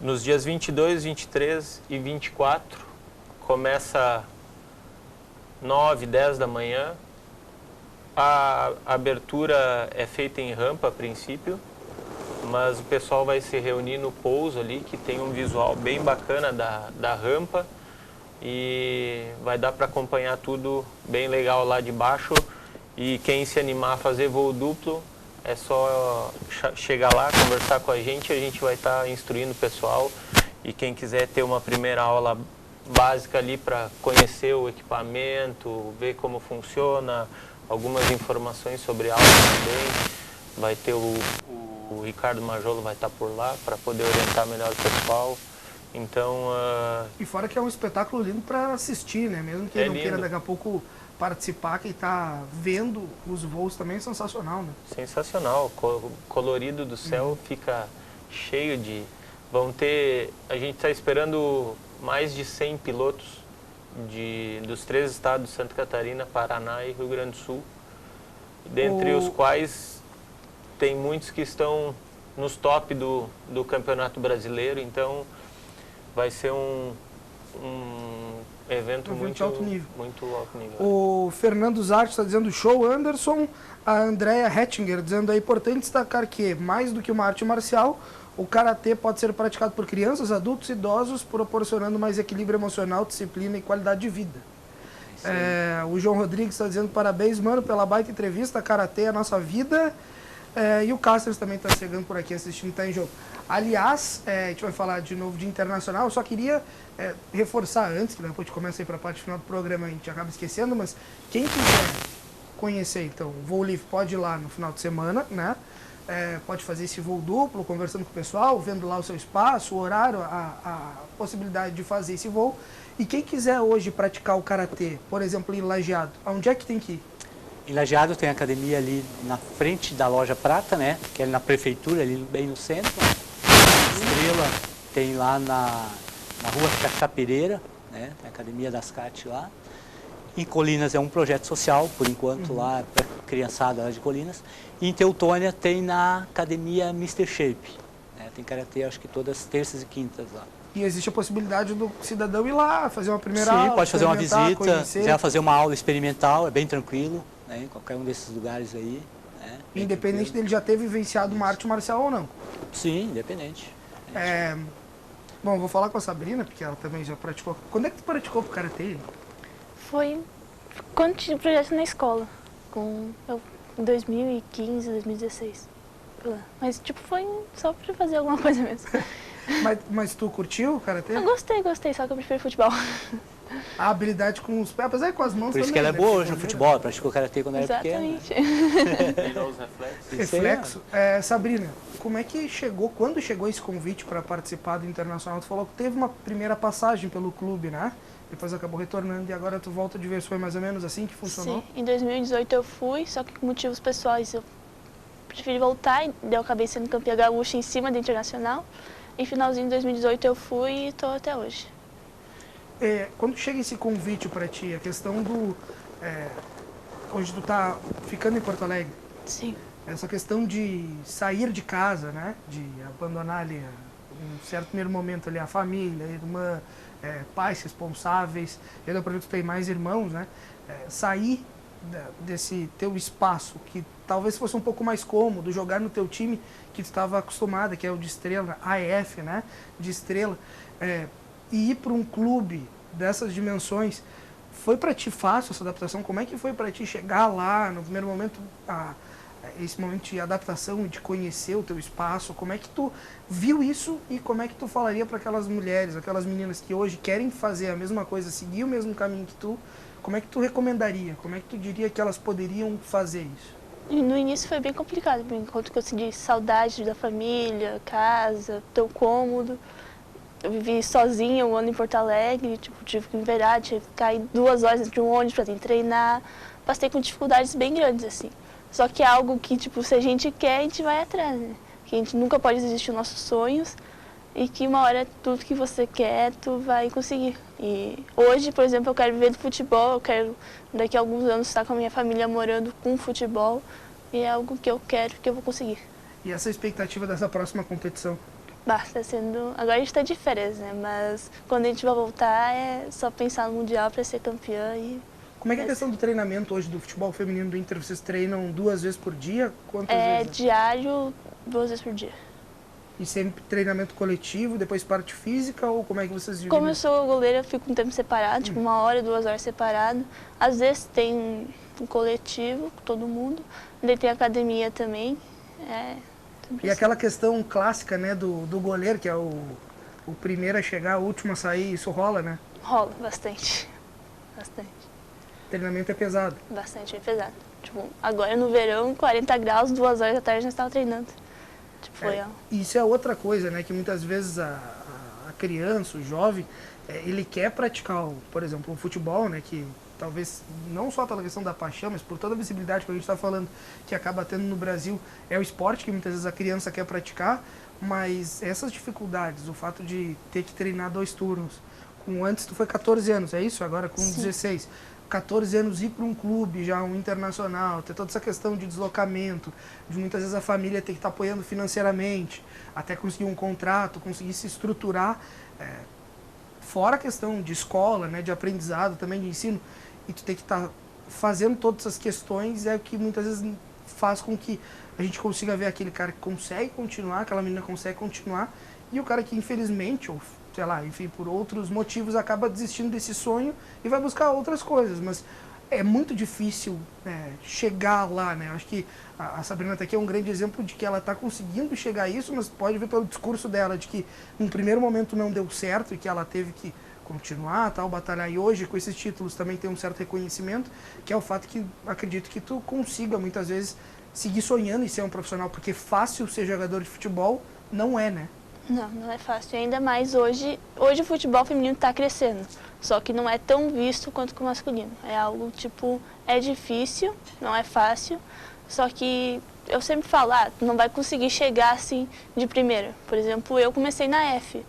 Nos dias 22, 23 e 24, começa 9, 10 da manhã. A abertura é feita em rampa a princípio, mas o pessoal vai se reunir no pouso ali, que tem um visual bem bacana da rampa. E vai dar para acompanhar tudo bem legal lá de baixo. E quem se animar a fazer voo duplo, é só chegar lá, conversar com a gente vai estar instruindo o pessoal. E quem quiser ter uma primeira aula básica ali para conhecer o equipamento, ver como funciona, algumas informações sobre aula também, vai ter o Ricardo Majolo vai estar por lá para poder orientar melhor o pessoal. Então,
e fora que é um espetáculo lindo para assistir, né? Mesmo que ele não queira daqui a pouco participar, quem está vendo os voos também é sensacional, né?
Sensacional, o colorido do céu fica cheio de... a gente está esperando mais de 100 pilotos dos 3 estados, Santa Catarina, Paraná e Rio Grande do Sul, dentre os quais tem muitos que estão nos top do Campeonato Brasileiro, então vai ser um evento muito alto nível.
O Fernando Zarte está dizendo show, Anderson. A Andrea Hettinger dizendo é importante destacar que, mais do que uma arte marcial, o karatê pode ser praticado por crianças, adultos e idosos, proporcionando mais equilíbrio emocional, disciplina e qualidade de vida. O João Rodrigues está dizendo parabéns, mano, pela baita entrevista. Karatê é a nossa vida. E o Cáceres também está chegando por aqui assistindo, está em jogo. Aliás, a gente vai falar de novo de internacional. Eu só queria reforçar antes, que depois a gente começa a ir para a parte final do programa, a gente acaba esquecendo, mas quem quiser conhecer, então, o Voo Livre pode ir lá no final de semana, né? Pode fazer esse voo duplo, conversando com o pessoal, vendo lá o seu espaço, o horário, a possibilidade de fazer esse voo. E quem quiser hoje praticar o karatê, por exemplo, em Lajeado, aonde é que tem que ir?
Em Lajeado tem a academia ali na frente da Loja Prata, né? Que é na prefeitura, ali bem no centro. Estrela tem lá na rua Cacá Pereira, né? Tem a Academia das CAT lá. Em Colinas é um projeto social, por enquanto, lá para criançada lá de Colinas. E em Teutônia tem na Academia Mr. Shape. Né? Tem karatê, acho que todas terças e quintas lá.
E existe a possibilidade do cidadão ir lá, fazer uma primeira
Sim,
aula,
pode fazer uma visita,
conhecer.
quiser fazer uma aula experimental, é bem tranquilo, né? Em qualquer um desses lugares aí. Né?
Independente dele já ter vivenciado uma arte marcial ou não.
Sim, independente.
Bom, vou falar com a Sabrina, porque ela também já praticou. Quando é que tu praticou pro karatê?
Foi quando tinha o projeto na escola, em 2015, 2016. Mas, tipo, foi só pra fazer alguma coisa mesmo.
Mas tu curtiu o karatê?
Eu gostei, só que eu prefiro futebol.
A habilidade com os pés, apesar de com as mãos
Por isso
também,
que ela é
né?
boa hoje no futebol, ela praticou karatê quando era pequena.
Exatamente.
Pegar os reflexos.
Reflexo. Sabrina, como é que chegou, quando chegou esse convite para participar do Internacional? Tu falou que teve uma primeira passagem pelo clube, né? Depois acabou retornando e agora tu volta de vez. Foi mais ou menos assim que funcionou?
Sim, em 2018 eu fui, só que por motivos pessoais eu preferi voltar e eu acabei sendo campeã gaúcha em cima do Internacional. E finalzinho de 2018 eu fui e estou até hoje.
Quando chega esse convite para ti, a questão do... hoje tu tá ficando em Porto Alegre,
Sim.
essa questão de sair de casa, né? De abandonar ali um certo primeiro momento ali a família, a irmã, pais responsáveis, eu acredito que tem mais irmãos, né? Sair desse teu espaço, que talvez fosse um pouco mais cômodo, jogar no teu time que tu estava acostumada, que é o de Estrela, AF, né? De Estrela, e ir para um clube dessas dimensões. Foi para ti fácil essa adaptação? Como é que foi para ti chegar lá, no primeiro momento, esse momento de adaptação e de conhecer o teu espaço? Como é que tu viu isso e como é que tu falaria para aquelas mulheres, aquelas meninas que hoje querem fazer a mesma coisa, seguir o mesmo caminho que tu? Como é que tu recomendaria? Como é que tu diria que elas poderiam fazer isso?
E no início foi bem complicado, enquanto que eu senti saudade da família, casa, tão cômodo. Eu vivi sozinha um ano em Porto Alegre, tipo, tive que me virar, tive que cair 2 horas de um ônibus para treinar. Passei com dificuldades bem grandes, assim. Só que é algo que, tipo, se a gente quer, a gente vai atrás, né? Que a gente nunca pode desistir dos nossos sonhos e que uma hora tudo que você quer, tu vai conseguir. E hoje, por exemplo, eu quero viver do futebol, eu quero daqui a alguns anos estar com a minha família morando com futebol e é algo que eu quero, que eu vou conseguir.
E essa expectativa dessa próxima competição?
Tá sendo... Agora a gente está de férias, né? Mas quando a gente vai voltar é só pensar no Mundial para ser campeã e...
Como é que é a questão do treinamento hoje do futebol feminino do Inter? Vocês treinam 2 vezes por dia? Quantas vezes?
Diário, 2 vezes por dia.
E sempre treinamento coletivo, depois parte física, ou como é que vocês dividem?
Como eu sou goleira, eu fico um tempo separado, tipo 1 hora, 2 horas separado. Às vezes tem um coletivo com todo mundo, daí tem academia também.
E aquela questão clássica, né, do goleiro, que é o primeiro a chegar, o último a sair, isso rola, né?
Rola, bastante. Bastante.
O treinamento é pesado.
Bastante, é pesado. Tipo, agora no verão, 40 graus, 2 horas da tarde, nós estávamos treinando. Tipo,
Isso é outra coisa, né, que muitas vezes a criança, o jovem, ele quer praticar, por exemplo, o futebol, né, que talvez não só pela questão da paixão, mas por toda a visibilidade que a gente está falando, que acaba tendo no Brasil, é o esporte que muitas vezes a criança quer praticar, mas essas dificuldades, o fato de ter que treinar 2 turnos, antes tu foi 14 anos, é isso? Agora com 16, 14 anos ir para um clube já, um internacional, ter toda essa questão de deslocamento, de muitas vezes a família ter que estar apoiando financeiramente, até conseguir um contrato, conseguir se estruturar, fora a questão de escola, né, de aprendizado, também de ensino, e tu tem que estar fazendo todas essas questões, é o que muitas vezes faz com que a gente consiga ver aquele cara que consegue continuar, aquela menina consegue continuar, e o cara que infelizmente, ou sei lá, enfim, por outros motivos, acaba desistindo desse sonho e vai buscar outras coisas, mas é muito difícil chegar lá, né? Eu acho que a Sabrina tá aqui é um grande exemplo de que ela está conseguindo chegar a isso, mas pode ver pelo discurso dela de que num primeiro momento não deu certo e que ela teve que continuar, tal, batalhar, e hoje com esses títulos também tem um certo reconhecimento, que é o fato que acredito que tu consiga muitas vezes seguir sonhando em ser um profissional, porque fácil ser jogador de futebol não é, né?
Não, não é fácil. E ainda mais hoje o futebol feminino está crescendo. Só que não é tão visto quanto o masculino. É algo, tipo, é difícil, não é fácil. Só que eu sempre falo, não vai conseguir chegar assim de primeira. Por exemplo, eu comecei na F.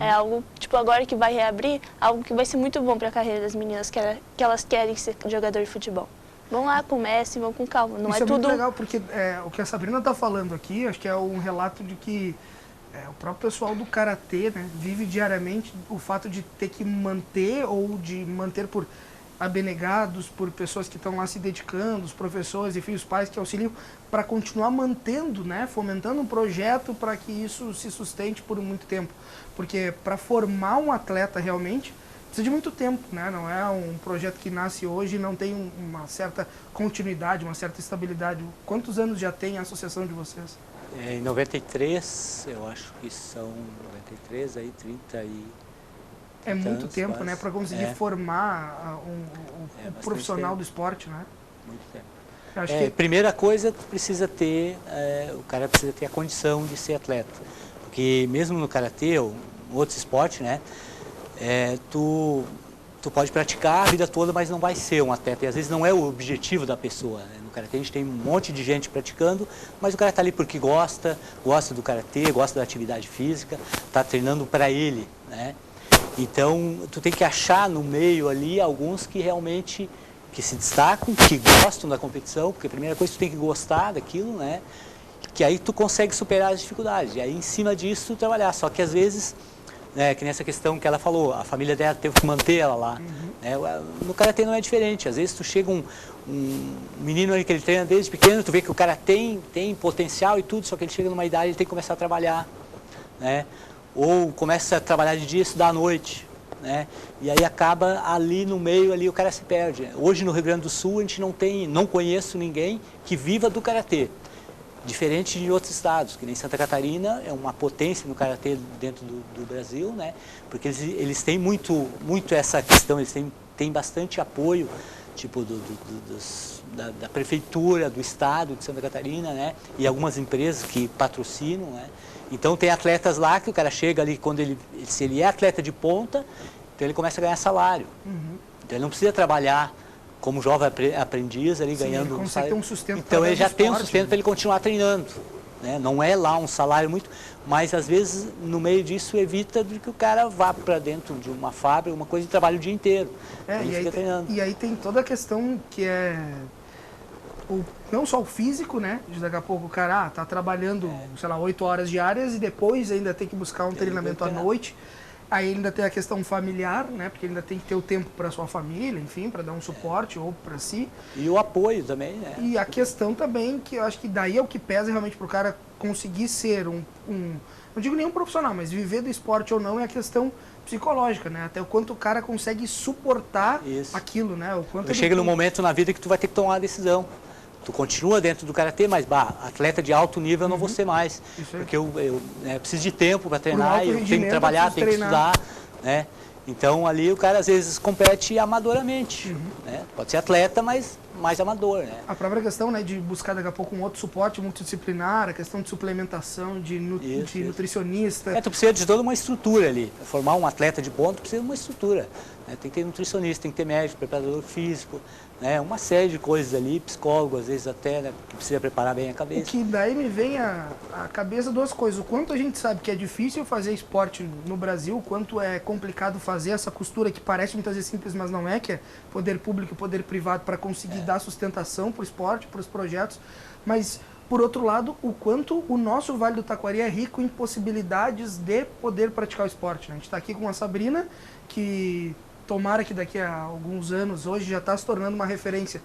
É algo, tipo, agora que vai reabrir, algo que vai ser muito bom para a carreira das meninas, que elas querem ser jogador de futebol. Vão lá, comecem, vão com calma. Não
Isso
é tudo...
muito legal, porque o que a Sabrina está falando aqui, acho que é um relato de que o próprio pessoal do Karatê, né, vive diariamente o fato de ter que manter ou de manter por abnegados, por pessoas que estão lá se dedicando, os professores, enfim, os pais que auxiliam, para continuar mantendo, né, fomentando um projeto para que isso se sustente por muito tempo. Porque para formar um atleta realmente, precisa de muito tempo, né? Não é um projeto que nasce hoje e não tem uma certa continuidade, uma certa estabilidade. Quantos anos já tem a associação de vocês?
Em 93, eu acho que são 93, aí 30 e...
É muito
anos,
tempo,
quase.
né? Para conseguir formar um profissional
tempo.
do esporte, né?
Muito tempo.
Eu acho que...
Primeira coisa, tu precisa ter, o cara precisa ter a condição de ser atleta. Porque mesmo no karatê ou em outros esportes, né? Tu pode praticar a vida toda, mas não vai ser um atleta. E às vezes não é o objetivo da pessoa, né? No karatê a gente tem um monte de gente praticando, mas o cara está ali porque gosta do karatê, gosta da atividade física, está treinando para ele, né? Então, tu tem que achar no meio ali alguns que realmente que se destacam, que gostam da competição, porque a primeira coisa tu tem que gostar daquilo, né? Que aí tu consegue superar as dificuldades. E aí em cima disso tu trabalhar. Só que às vezes, que nessa questão que ela falou, a família dela teve que manter ela lá. Né? No karatê não é diferente. Às vezes tu chega um menino ali que ele treina desde pequeno, tu vê que o cara tem potencial e tudo, só que ele chega numa idade, ele tem que começar a trabalhar, né? Ou começa a trabalhar de dia e estudar à noite, né? E aí acaba ali no meio, ali o cara se perde. Hoje no Rio Grande do Sul a gente não conheço ninguém que viva do karatê. Diferente de outros estados, que nem Santa Catarina é uma potência no karatê dentro do Brasil, né? Porque eles têm muito essa questão, eles têm bastante apoio, tipo da prefeitura, do estado de Santa Catarina, né? E algumas empresas que patrocinam, né? Então tem atletas lá que o cara chega ali, se ele é atleta de ponta, então ele começa a ganhar salário. Então ele não precisa trabalhar como jovem aprendiz ali. Sim, ganhando
ele consegue ter um sustento.
Então ele já tem um sustento para ele continuar treinando, né? Não é lá um salário muito, mas às vezes no meio disso evita de que o cara vá para dentro de uma fábrica, uma coisa de trabalho o dia inteiro.
E aí tem toda a questão que é não só o físico, né? De daqui a pouco o cara tá trabalhando, sei lá, 8 horas diárias e depois ainda tem que buscar um treinamento à noite. Aí ainda tem a questão familiar, né? Porque ainda tem que ter o tempo para sua família, enfim, para dar um suporte ou para si.
E o apoio também, né?
E a questão também, que eu acho que daí é o que pesa realmente pro cara conseguir ser não digo nenhum profissional, mas viver do esporte ou não é a questão psicológica, né? Até o quanto o cara consegue suportar aquilo, né? O quanto
chega num momento na vida que tu vai ter que tomar uma decisão. Tu continua dentro do karatê, mas atleta de alto nível eu não vou ser mais. Porque eu preciso de tempo para treinar, eu tenho que trabalhar, tenho que estudar, né? Então ali o cara às vezes compete amadoramente, né? Pode ser atleta, mas mais amador, né?
A própria questão, né, de buscar daqui a pouco um outro suporte multidisciplinar, a questão de suplementação, de nutricionista.
Tu precisa de toda uma estrutura ali. Pra formar um atleta de ponta precisa de uma estrutura, né? Tem que ter nutricionista, tem que ter médico, preparador físico, né? Uma série de coisas ali, psicólogo às vezes até, né? Que precisa preparar bem a cabeça.
O que daí me vem à cabeça duas coisas. O quanto a gente sabe que é difícil fazer esporte no Brasil, o quanto é complicado fazer essa costura que parece muitas vezes simples, mas não é, que é poder público e poder privado para conseguir dar sustentação para o esporte, para os projetos. Mas, por outro lado, o quanto o nosso Vale do Taquari é rico em possibilidades de poder praticar o esporte, né? A gente está aqui com a Sabrina, que tomara que daqui a alguns anos, hoje já está se tornando uma referência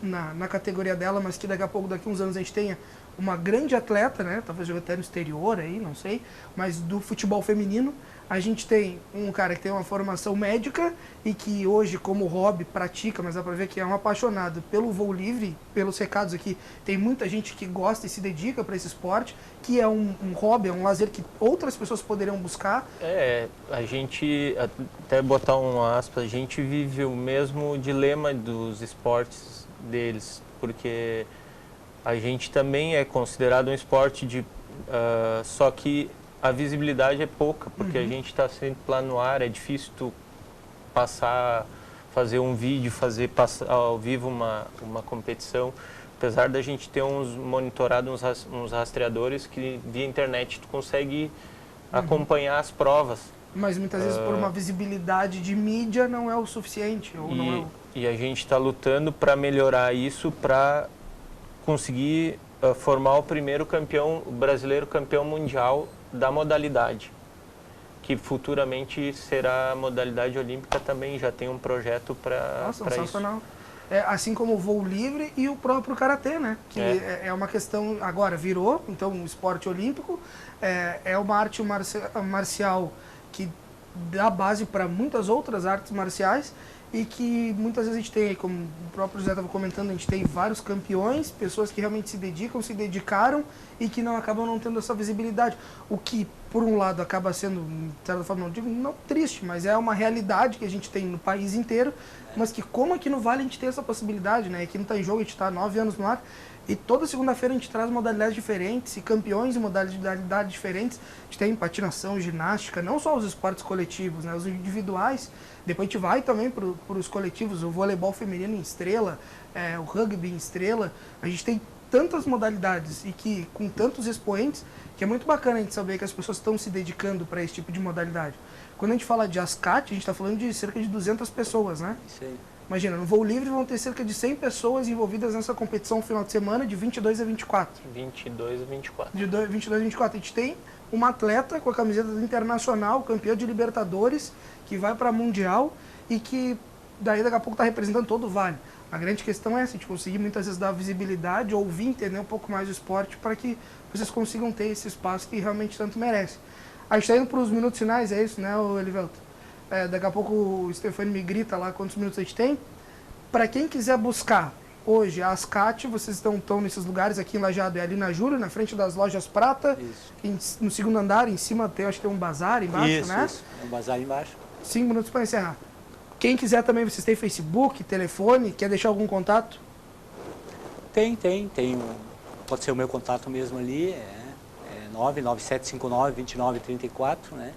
na categoria dela, mas que daqui a pouco, daqui a uns anos, a gente tenha uma grande atleta, né? Talvez jogue até no exterior aí, não sei, mas do futebol feminino. A gente tem um cara que tem uma formação médica e que hoje, como hobby, pratica, mas dá pra ver que é um apaixonado pelo voo livre. Pelos recados aqui, tem muita gente que gosta e se dedica para esse esporte, que é um hobby, é um lazer que outras pessoas poderiam buscar.
A gente, até botar um aspas, a gente vive o mesmo dilema dos esportes deles, porque a gente também é considerado um esporte só que a visibilidade é pouca, porque a gente está sempre lá no ar, é difícil tu fazer um vídeo, passar ao vivo uma competição. Apesar da gente ter monitorado uns rastreadores que via internet tu consegue acompanhar as provas.
Mas muitas vezes por uma visibilidade de mídia não é o suficiente. Ou não é o...
E a gente está lutando para melhorar isso, para conseguir formar o primeiro campeão, o brasileiro campeão mundial da modalidade, que futuramente será a modalidade olímpica também, já tem um projeto para isso.
Sensacional. Assim como o voo livre e o próprio karatê, né? Que é uma questão, agora virou, então, um esporte olímpico, é uma arte marcial que dá base para muitas outras artes marciais e que muitas vezes a gente tem, como o próprio José estava comentando, a gente tem vários campeões, pessoas que realmente se dedicam, se dedicaram e que não acabam não tendo essa visibilidade. O que, por um lado, acaba sendo, de certa forma, não digo não triste, mas é uma realidade que a gente tem no país inteiro, mas que como aqui no Vale a gente tem essa possibilidade, né? Aqui não está em jogo, a gente está há 9 anos no ar, e toda segunda-feira a gente traz modalidades diferentes e campeões em modalidades diferentes. A gente tem patinação, ginástica, não só os esportes coletivos, né? Os individuais. Depois a gente vai também para os coletivos, o voleibol feminino em estrela, o rugby em estrela. A gente tem tantas modalidades e que com tantos expoentes que é muito bacana a gente saber que as pessoas estão se dedicando para esse tipo de modalidade. Quando a gente fala de ASCAT, a gente está falando de cerca de 200 pessoas, né?
Isso aí.
Imagina, no voo livre vão ter cerca de 100 pessoas envolvidas nessa competição no final de semana, de 22 a 24.
22 a 24.
De 22 a 24. A gente tem uma atleta com a camiseta do Internacional, campeã de Libertadores, que vai para Mundial e que daí daqui a pouco está representando todo o Vale. A grande questão é essa, a gente conseguir muitas vezes dar visibilidade, ouvir, entender um pouco mais do esporte para que vocês consigam ter esse espaço que realmente tanto merece. A gente está indo para os minutos finais, é isso, né, Elivelto? Daqui a pouco o Stefani me grita lá quantos minutos a gente tem. Para quem quiser buscar hoje a ASCAT, vocês estão nesses lugares aqui em Lajeado, é ali na Júlio, na frente das lojas Prata, no segundo andar, em cima tem, acho que tem um bazar embaixo, né?
Isso, um bazar embaixo.
5 minutos para encerrar. Quem quiser também, vocês têm Facebook, telefone, quer deixar algum contato?
Tem pode ser o meu contato mesmo ali, 99759-2934, né?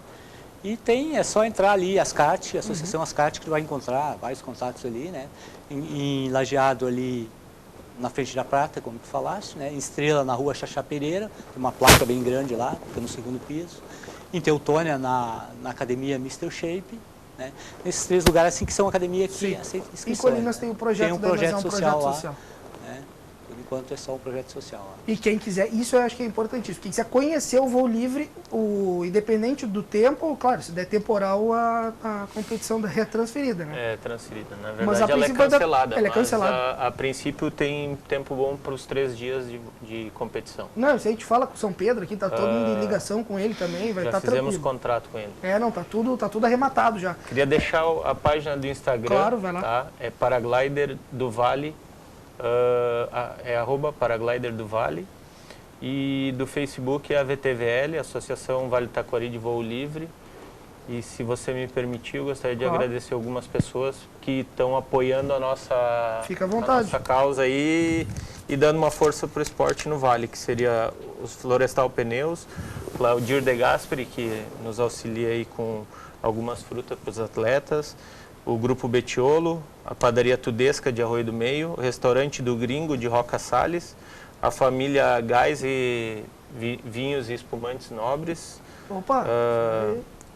E é só entrar ali, ASCAT, Associação ASCAT, que tu vai encontrar vários contatos ali, né? Em Lajeado ali, na frente da Prata, como tu falaste, né? Em Estrela, na rua Xaxá Pereira, tem uma placa bem grande lá, fica no segundo piso. Em Teutônia, na academia Mr. Shape, né? Nesses 3 lugares assim que são academia que aceita inscrição.
Em Colinas tem o projeto,
tem um projeto social lá.
Social.
Por enquanto é só um projeto social lá.
E quem quiser, isso eu acho que é importantíssimo, quem quiser conhecer o voo livre, independente do tempo, claro, se der temporal, a competição é transferida, né?
É transferida, na
Mas
verdade ela é cancelada,
ela é cancelada.
Mas a princípio tem tempo bom para os 3 dias de competição.
Não, isso aí a gente fala com o São Pedro aqui, tá todo mundo em ligação com ele também, vai estar tranquilo.
Já fizemos contrato com ele.
Não, tá tudo arrematado já.
Queria deixar a página do Instagram,
claro, vai lá.
Tá? É Paraglider do Vale, @Paraglider do Vale, e do Facebook é a VTVL, Associação Vale do Taquari de Voo Livre. E se você me permitir, eu gostaria de agradecer algumas pessoas que estão apoiando a nossa causa aí e dando uma força para o esporte no Vale, que seria os Florestal Pneus, o Claudir De Gasperi, que nos auxilia aí com algumas frutas para os atletas, o Grupo Betiolo, a Padaria Tudesca de Arroio do Meio, o Restaurante do Gringo de Roca Salles, a família Gás e Vinhos e Espumantes Nobres,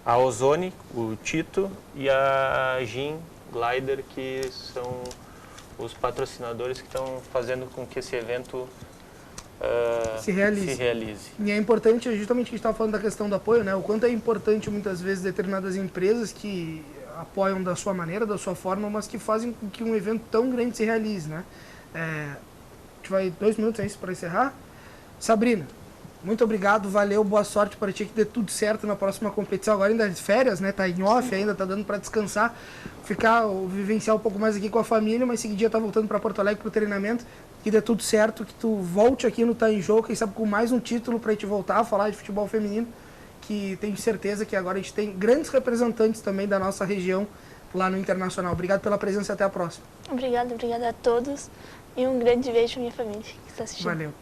a Ozone, o Tito, e a Gin Glider, que são os patrocinadores que estão fazendo com que esse evento se realize.
E é importante, justamente que a gente estava falando da questão do apoio, né? O quanto é importante muitas vezes determinadas empresas que apoiam da sua maneira, da sua forma, mas que fazem com que um evento tão grande se realize, né? A gente vai 2 minutos aí para encerrar. Sabrina, muito obrigado, valeu, boa sorte para ti, que dê tudo certo na próxima competição. Agora ainda de férias, né? Tá em off ainda, tá dando para descansar, vivenciar um pouco mais aqui com a família, mas seguidinha tá voltando para Porto Alegre pro treinamento. Que dê tudo certo, que tu volte aqui no Tá em Jogo, quem sabe com mais um título para a gente voltar a falar de futebol feminino, que tenho certeza que agora a gente tem grandes representantes também da nossa região lá no Internacional. Obrigado pela presença e até a próxima.
Obrigada a todos e um grande beijo para minha família que está assistindo.
Valeu.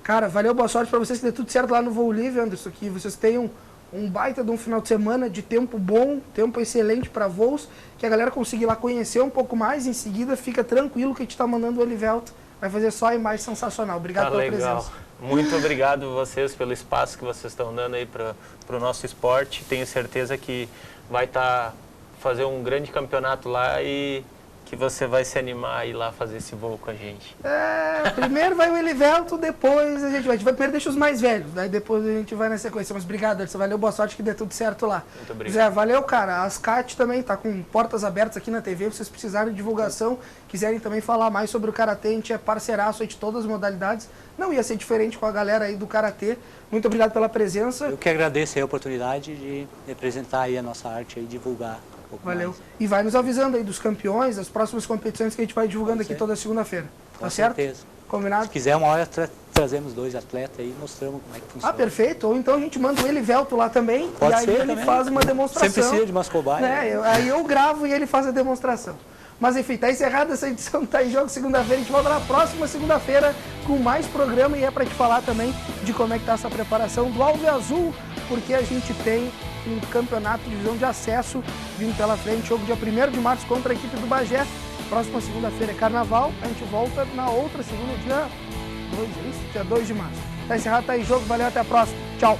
Cara, valeu, boa sorte para vocês, que dê tudo certo lá no Voo Livre, Anderson, que vocês tenham um baita de um final de semana de tempo bom, tempo excelente para voos, que a galera consiga ir lá conhecer um pouco mais, em seguida fica tranquilo que a gente está mandando o Elivelto, vai fazer só a imagem sensacional. Obrigado pela presença.
Muito obrigado vocês pelo espaço que vocês estão dando aí para o nosso esporte. Tenho certeza que vai fazer um grande campeonato lá e que você vai se animar a ir lá fazer esse voo com a gente.
Primeiro vai o Elivelto, depois a gente vai primeiro deixa os mais velhos, daí depois a gente vai na sequência. Mas obrigado, Edson, valeu, boa sorte, que dê tudo certo lá.
Muito obrigado.
Zé, valeu, cara. A Ascat também tá com portas abertas aqui na TV, vocês precisarem de divulgação, quiserem também falar mais sobre o Karatê, a gente é parceiraço aí de todas as modalidades. Não ia ser diferente com a galera aí do Karatê. Muito obrigado pela presença.
Eu que agradeço aí a oportunidade de representar aí a nossa arte e divulgar um pouco
Valeu.
mais.
E vai nos avisando aí dos campeões, das próximas competições que a gente vai divulgando aqui toda segunda-feira. Tá
Com
certo?
certeza.
Combinado?
Se quiser, uma hora trazemos 2 atletas aí e mostramos como é que funciona.
Ah, perfeito. Ou então a gente manda o Elivelto lá também,
Pode
e aí
ser
ele
também.
faz uma demonstração.
Sempre precisa de umas cobaias.
Né? Aí eu gravo e ele faz a demonstração. Mas enfim, tá encerrada essa edição do Tá em Jogo segunda-feira. A gente volta na próxima segunda-feira com mais programa, e é para te falar também de como é que tá essa preparação do Alvo e Azul, porque a gente tem um campeonato de divisão de acesso vindo pela frente, jogo dia 1º de março contra a equipe do Bagé. Próxima segunda-feira é carnaval, a gente volta na outra segunda, dia 2, é isso? Dia 2 de março. Tá encerrado, Tá em Jogo, valeu, até a próxima. Tchau.